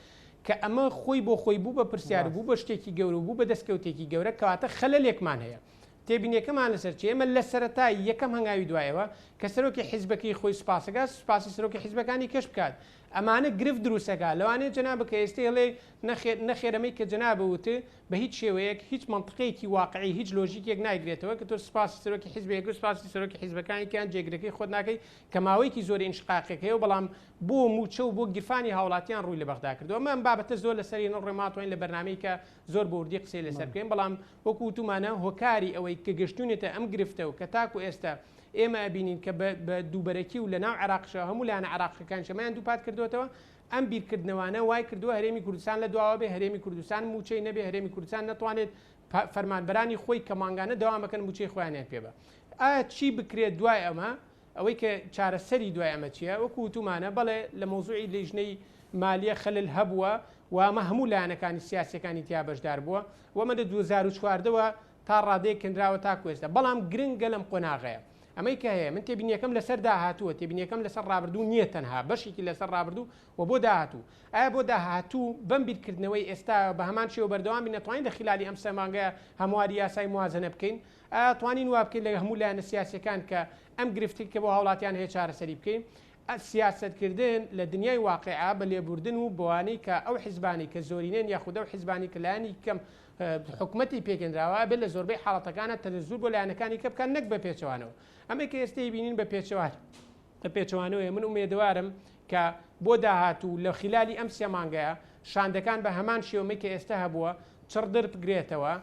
[SPEAKER 4] کە ئەمە خۆی بۆ خۆی بوو بە پرسیار بوو بە شتێکی گەورە بوو بە دەستکەوتێکی گەورە کەواتە خەلەلێکمان هەیە تێبینیەکەمان لەسەر چی ئێمە لە سەرەتای یەکەم هەنگاوی دوایەوە کە سەرۆکی حیزبەکەی خۆی سپاسەکە سپاسی سەرۆکی حیزبەکانی کەش بکات ئەمانە گرفت دروستەکە لەوانەیە جەنابە کە ئێستا هەڵێ نەخێرەمەی کە جەنابە وتە بە هیچ شێوەیەک هیچ منطقەیەکی واقعی هیچ لۆژیکێک نایگرێتەوە کە تۆ سپاسی سەرۆکی حیزبێک و سپاسی سەرۆکی حیزبەکانیان جێگرەکەی خۆت ناکەی کە ماوەیەکی زۆر ئینشقاقێک هەیە و بەڵام بۆ موچە و بۆ گیرفانی هاوڵاتیان ڕووی لە بەغدا کردەوە ئەم بابەتە زۆر لەسەری ڕێماتوین لە بەرنامەی کە زۆر بۆردی قسەی لەسەر بکەین بەڵام وەکو وتومانە هۆکاری ئەوەی کە گەشتونێتە ئەم گرفتە و کە تاکو ئێستا ئێمە بینین کە بە دووبەرەکی و لە ناو عراقشە هەموو لایەنە عراقیەکان شەمایان دووپات کردوێتەوە ئەم بیرکردنەوەانە وای کردووە هەرێمی کوردستان لە دواوە بێ هەرێمی کوردستان موچەی نەبێ هەرێمی کوردستان نەتوانێت فەرمانبەرانی خۆی کە مانگانە دەوامەکەن موچەی خۆیانیان پێبە ئایا چی بکرێت دوای ئەمە ئەوەی کە چارەسەری دوای ئەمە چییە وەکو وتومانە بەڵێ لە مۆزوعی لیژنەی مالیە خەلل هەبووە و ئەمە هەموو لایەنەکانی سیاسەکانی تیا بەشدار بووە وەمە لە 2014ەوە تا ڕادەیە کەندراوە تا کوێستە بەڵام گرنگە لەم قۆناغەیە ئەمەی کە هەیە من تێبینیەکەم لەسەر داهاتووە تێبینیەکەم لەسەر ڕابردوو نییە تەنها بەشێکی لەسەر ڕابردوو و بۆ داهاتوو ئایا بۆ داهاتوو بەم بیرکردنەوەی ئێستا بە هەمان شێوە بەردەوام نەتوانین لە خلالی ئەم سەمانگەیە هەمواری یاسای موازنە بکەین ئایا توانین وا بکەین لە هەموو لایەنە سیاسەکان کە ئەم گرفتی کە بۆ هاوڵاتیان هەیە چارەسەری بکەین سیاستکردن لە دنیای واقعا بە لێبوردن و بۆوانەی کە ئەو حیزبانی کە زۆرینێن یاخودە و حیزبانی کە لایەنی کەم حکوومەتی پێکێنراوە بێت لە زۆربەی حاڵەتەکانە تەنزور بۆ لایەنەکانی کە بکەن نەک بە پێچەوانەوە ئەمە کە ئێستا بینین بە پێچەوانەوەی من ئومێدەوارم کە بۆ داهاتوو لە خلالی ئەم سێ مانگەیە شاندەکان بە هەمان شێوەی کە ئێستا هەبووە چڕدر بگرێتەوە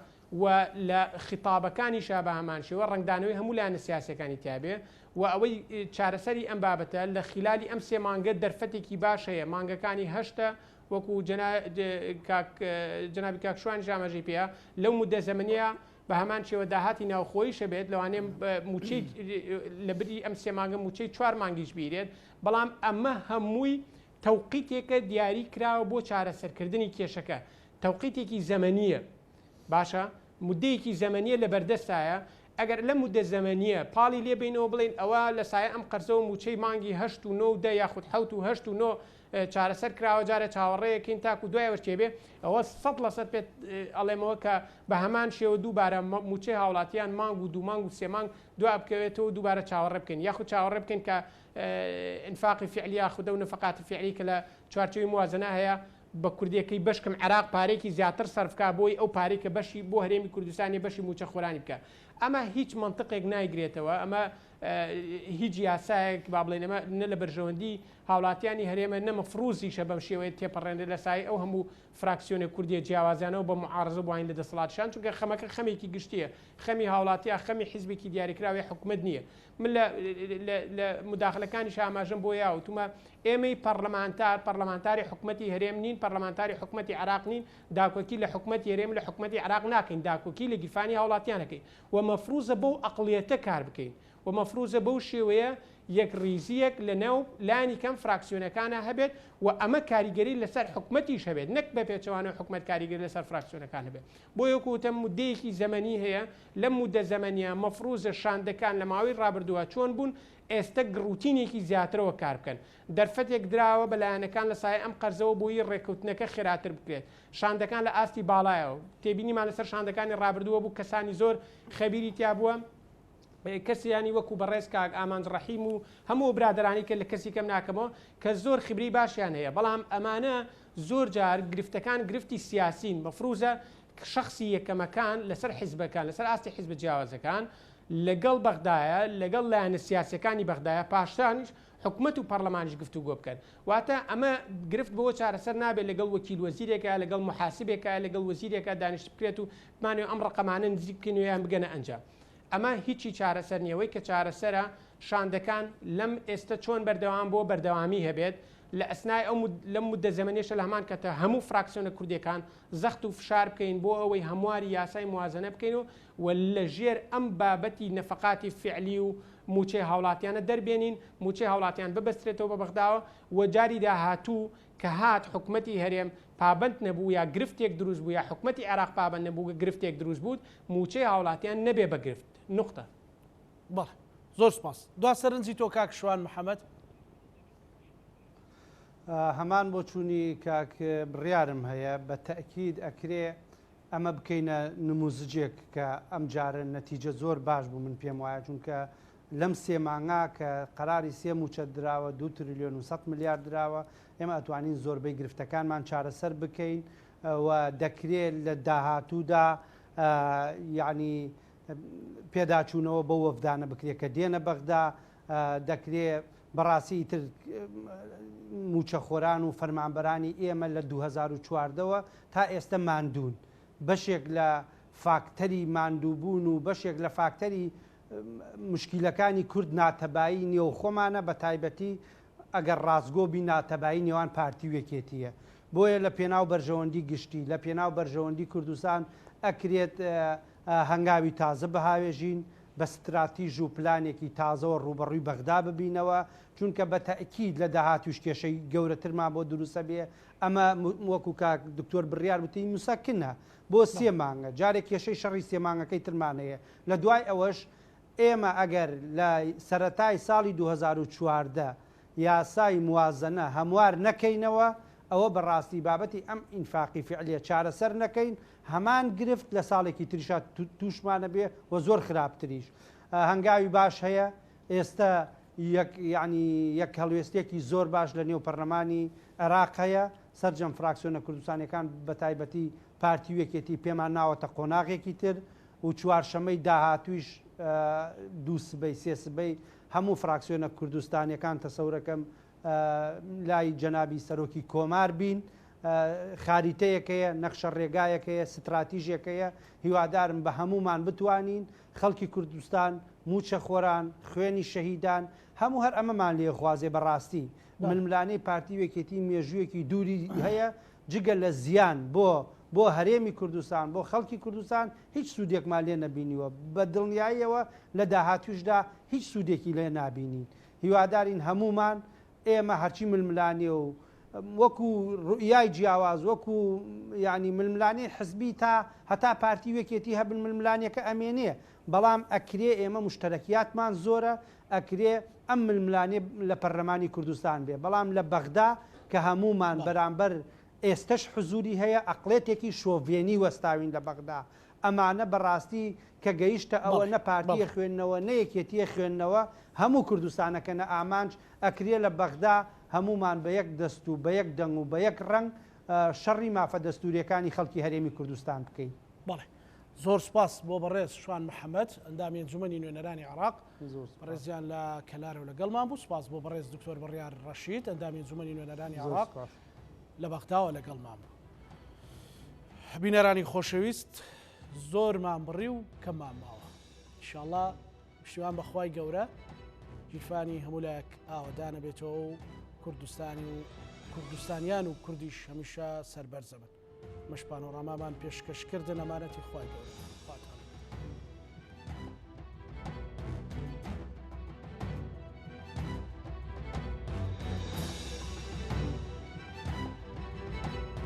[SPEAKER 4] و لە خیتابەکانیشا بە هەمان شێوە ڕنگدانەوەی هەموو لایەنە سیاسەکانی تیابێ و ئەوەی چارەسەری ئەم بابەتە لە خلالی ئەم سێ مانگە دەرفەتێکی باش هەیە مانگەکانی هەشتە وەکو جنابی کاکشوان ژامەژی پێە لەو مودە زەمەنیە بە هەمان شێوە داهاتی ناوخۆی شەبێت لەوانێ موچەی لە بری ئەم سێ مانگە موچەی 4 مانگیش بیرێت بەڵام ئەمە هەمووی تەوقیتێکە دیاری کراوە بۆ چارەسەرکردنی کێشەکە تەوقیتێکی زەمەنیە باشە مدەیەکی زەمەنیە لە بەردەستایە ئەگەر لە مودە زەمەنیە پاڵی لێ بینەوە بڵین ئەوە لە سایە ئەم قەرزەوە موچەی مانگی 8 و 9 دە یاخود 7 و 8 و 9 چارەسەر کراوە جارە چاوەڕێیەکەین تاکو دوایەوە چێبێ ئەوە 100% پێت ئەڵێمەوە کە بە هەمان شێوە دووبارە موچەی هاوڵاتیان مانگ و 2 مانگ و 3 مانگ دوا بکەوێتەوە دووبارە چاوەڕێ بکەین یاخود چاوەڕێ بکەین کە ئینفاقی فعلی یاخودە و نەفەقاتی فعلی کە لە چوارچێوی موازنە هەیە بە کوردیەکەی بەشکم عراق پارێکی زیاتر سەرفکا بۆی ئەو پارەی کە بەشی بۆ هەرێمی کوردستانی بەشی موچە خۆرانی بکە ئەمە هیچ منطقێک نایگرێتەوە ئەمە هیچ یاسایەک با بڵێن ئەمە نە لە بەرژەوەندی هاوڵاتیانی هەرێمە نەمەفروزیشە بەم شێوەیە تێپەڕێنێ لە سای ئەو هەموو فراکسیۆنە کوردیە جیاوازیانەوە بە معارزە بووین لە دەسەڵاتشان چونکە خەمەکە خەمێکی گشتیە خەمی هاوڵاتیە خەمی حیزبێکی دیاریکراوی حکومت نییە من لە مداخلەکانی ئاماژەم بۆ یاوتمە ئێمەی پەرلەمانتاری حکومەتی هەرێم نین پەرلەمانتاری حکومەتی عراق نین داکۆکی لە حکومەتی هەرێم لە حکومەتی عراق ناکەین داکۆکی لە گیرفانی هاوڵاتیانەکەی و مەفروزە بەو ئەقڵیەتە کار بکەین و مەفروزە بەو شێوەیە یەک ریزیەک لە نێو لانی کەم فراکسیۆنەکانە هەبێت و ئەمە کاریگەری لەسەر حکومەتیش هەبێت نەک بە پێچەوانە حکومەت کاریگەری لەسەر فراکسیۆنەکان هەبێت بۆ یەکوتە مودەیەکی زەمەنی هەیە لە مودە زەمەنیە مەفروزە شاندەکان لە ماوەی ڕابردووە چۆن بوون ئێستا گڕوتینێکی زیاترەوە کار بکەن دەرفەتێک دراوە بەلایەنەکان لە سایە ئەم قەرزەوە بۆی ڕێکەوتنەکە خێراتر بکرێت شاندەکان لە ئاستی باڵایەوە تێبینیمان لەسەر شاندەکانی ڕابردووە بوو کەسانی زۆر خەبیری تیا بووە کەسیانی وەکو بەڕێز کاک ئامانج ڕەحیم و هەموو برادرانی کە لە کەسی کەم ناکەمەوە کە زۆر خبری باشیان هەیە بەڵام ئەمانە زۆر جار گرفتەکان گرفتی سیاسین مەفروزە شخصی یەکەمەکان لەسەر حیزبەکان لەسەر ئاستی حیزب جیاوازەکان لەگەڵ بەغدایە لەگەڵ لایەنە سیاسەکانی بەغدایە پاشتانیش حکومت و پەرلەمانیش گفتوگۆ بکەن واتە ئەمە گرفت بۆ چارەسەر نابێت لەگەڵ وەکیل وەزیرێکە لەگەڵ محاسبێکە لەگەڵ وەزیرێکە دانیشت بکرێت و بمانێت ئەم ڕقەمانە نزیک بکەنیان بگەنە ئەنجام ئەمە هیچی چارەسەر نیەوەی کە چارەسەرە شاندەکان لەم ئێستا چۆن بەردەوام بۆ بەردەوامی هەبێت لە ئەسنای لەم مودە زەمەنیشە لە هەمان کەتە هەموو فراکسیۆنە کوردیەکان زەخت و فشار بکەین بۆ ئەوەی هەمواری یاسای موازنە بکەین و لە ژێر ئەم بابەتی نەفەقاتی فعلی و موچەی هاوڵاتیانە دەربێنین موچەی هاوڵاتیان ببەسترێتەوە بە بەغداوە و جاری داهاتوو کە هات حکومەتی هەرێم پابند نەبوو یا گرفتێک دروست بوو یا حکومەتی عراق پابند نەبوو گرفتێک دروست بوو موچەی هاوڵاتیان نەبێ بە گرفت نقطە
[SPEAKER 1] بەڵێ زۆر سپاس دوا سەرنجی تۆ کاک شوان محەممەد
[SPEAKER 3] هەمان بۆ چوونی کاک بڕیارم هەیە بە تەکید ئەکرێ ئەمە بکەینە نموزجێک کە ئەم جارە نەتیجە زۆر باش بوو من پێم وایە چونکە لەم سێ مانگا کە قەراری سێ موچە دراوە 2 تریلیۆن و 100 ملیارد دراوە ئێمە ئەتوانین زۆربەی گرفتەکانمان چارەسەر بکەین و دەکرێت لە داهاتوودا یعنی پێداچوونەوە بە وەفدانە بکرێت کە دێنە بەغدا دەکرێت بەڕاستی تر موچەخۆران و فەرمانبەرانی ئێمە لە 2014ەوە تا ئێستا ماندوون بەشێک لە فاکتەری ماندووبوون و بەشێک لە فاکتەری مشکیلەکانی کورد ناتەبایی نێو خۆمانە بە تایبەتی ئەگەر ڕاستگۆبی ناتەبایی نێوان پارتی وەکێتیە بۆیە لە پێناو بەرژەوەندی گشتی لە پێناو بەرژەوەندی کوردستان ئەکرێت هەنگاوی تازە بەهاوێژین بە ستراتیژ و پلانێکی تازەوە ڕوبەڕووی بەغدا ببینەوە چونکە بە تەئکید لە داهاتوش کێشەی گەورەترمان بۆ دروستە بێ ئەمە وەکو کاک دکتۆر بڕیار وتی موسەکنە بۆ 3 مانگە جارێک کێشەی شەڕی 3 مانگەکەی ترمانەیە لە دوای ئەوەش ئێمە ئەگەر لە سەرەتای ساڵی 2014 یاسای موازنە هەموار نەکەینەوە ئەوە بەڕاستی بابەتی ئەم ئینفاقی فعلیە چارەسەر نەکەین هەمان گرفت لە ساڵێکی تریشات تووشمانە بێ و زۆر خراپتریش هەنگاوی باش هەیە ئێستا یەک هەڵوێستێکی زۆر باش لە نێو پەرلەمانی عێراق هەیە سەرجەم فراکسیۆنە کوردستانیەکان بە تایبەتی پارتی وەکێتی پێمان ناوەتە قۆناغێکی تر و چوارشەمەی داهاتویش 2 سبەی 3 سبەی هەموو فراکسیۆنە کوردستانیەکان تەسەورەکەم لای جەنابی سەرۆکی کۆمار بین خاریتەیەکەیە نەخشە ڕێگایەکەیە ستراتیژیەکەیە هیوادارم بە هەمومان بتوانین خەڵکی کوردستان موچە خۆران خوێنی شەهیدان هەموو هەر ئەمەمان لێخوازێ بەڕاستی ململانەی پارتی وەکێتی مێژوویەکی دووری هەیە جگە لە زیان بۆ هەرێمی کوردستان بۆ خەڵکی کوردستان هیچ سوودێکمان لێ نەبینیوە بە دڵنیاییەوە لە داهاتوشدا هیچ سوودێکی لێ نابینین هیوادارین هەمومان ئێمە هەرچی ململانێ و وەکو ڕوئیای جیاواز وەکو ینی ململانەی حزبی تا هەتا پارتی وەکێتی هەبن ململانێکە ئەمێنێ بەڵام ئەکرێ ئێمە مشتەرەکیاتمان زۆرە ئەکرێ ئەم ململانێ لە پەرلەمانی کوردستان بێ بەڵام لە بەغدا کە هەمومان بەرامبەر ئێستش حزوری هەیە ئەقلێتێکی شۆڤێنی وەستاوین لە بەغدا ئەمانە بەڕاستی کە گەیشتە ئەوە نە پارتیە خوێندنەوە نەیەکێتیە خوێندنەوە هەموو کوردستانەکەنە ئامانج ئەکرێ لە بەغدا هەمومان بە یەک دەست و بە یەک دەنگ و بە یەک ڕنگ شەڕی مافە دەستوریەکانی خەڵکی هەرێمی کوردستان بکەین.
[SPEAKER 1] بەڵێ زۆر سپاس بۆ بەڕێز شوان محەممەد ئەندامی ئەنجومەنی نوێنەرانی عێراق بەڕێزیان لە کەلارە و لەگەڵمان بوو سپاس بۆ بەڕێز دکتۆر بڕیار ڕەشید ئەندامی ئەنجومەنی نوێنەرانی عێراق لە بەغداوە لەگەڵمان بوو. بینەرانی خۆشەویست زۆرمان بڕی و کەممان ماوە ئینشاءڵڵا پشتیوان بەخوای گەورە جیرفانی هەمولایەک ئاوەدانە بێتەوە و کوردستانی و کوردستانیان و کوردیش هەمیشە سەربەرزە بن مەش پانۆڕامامان پێشکەشکردن ئەمانەتی خوای گەورە.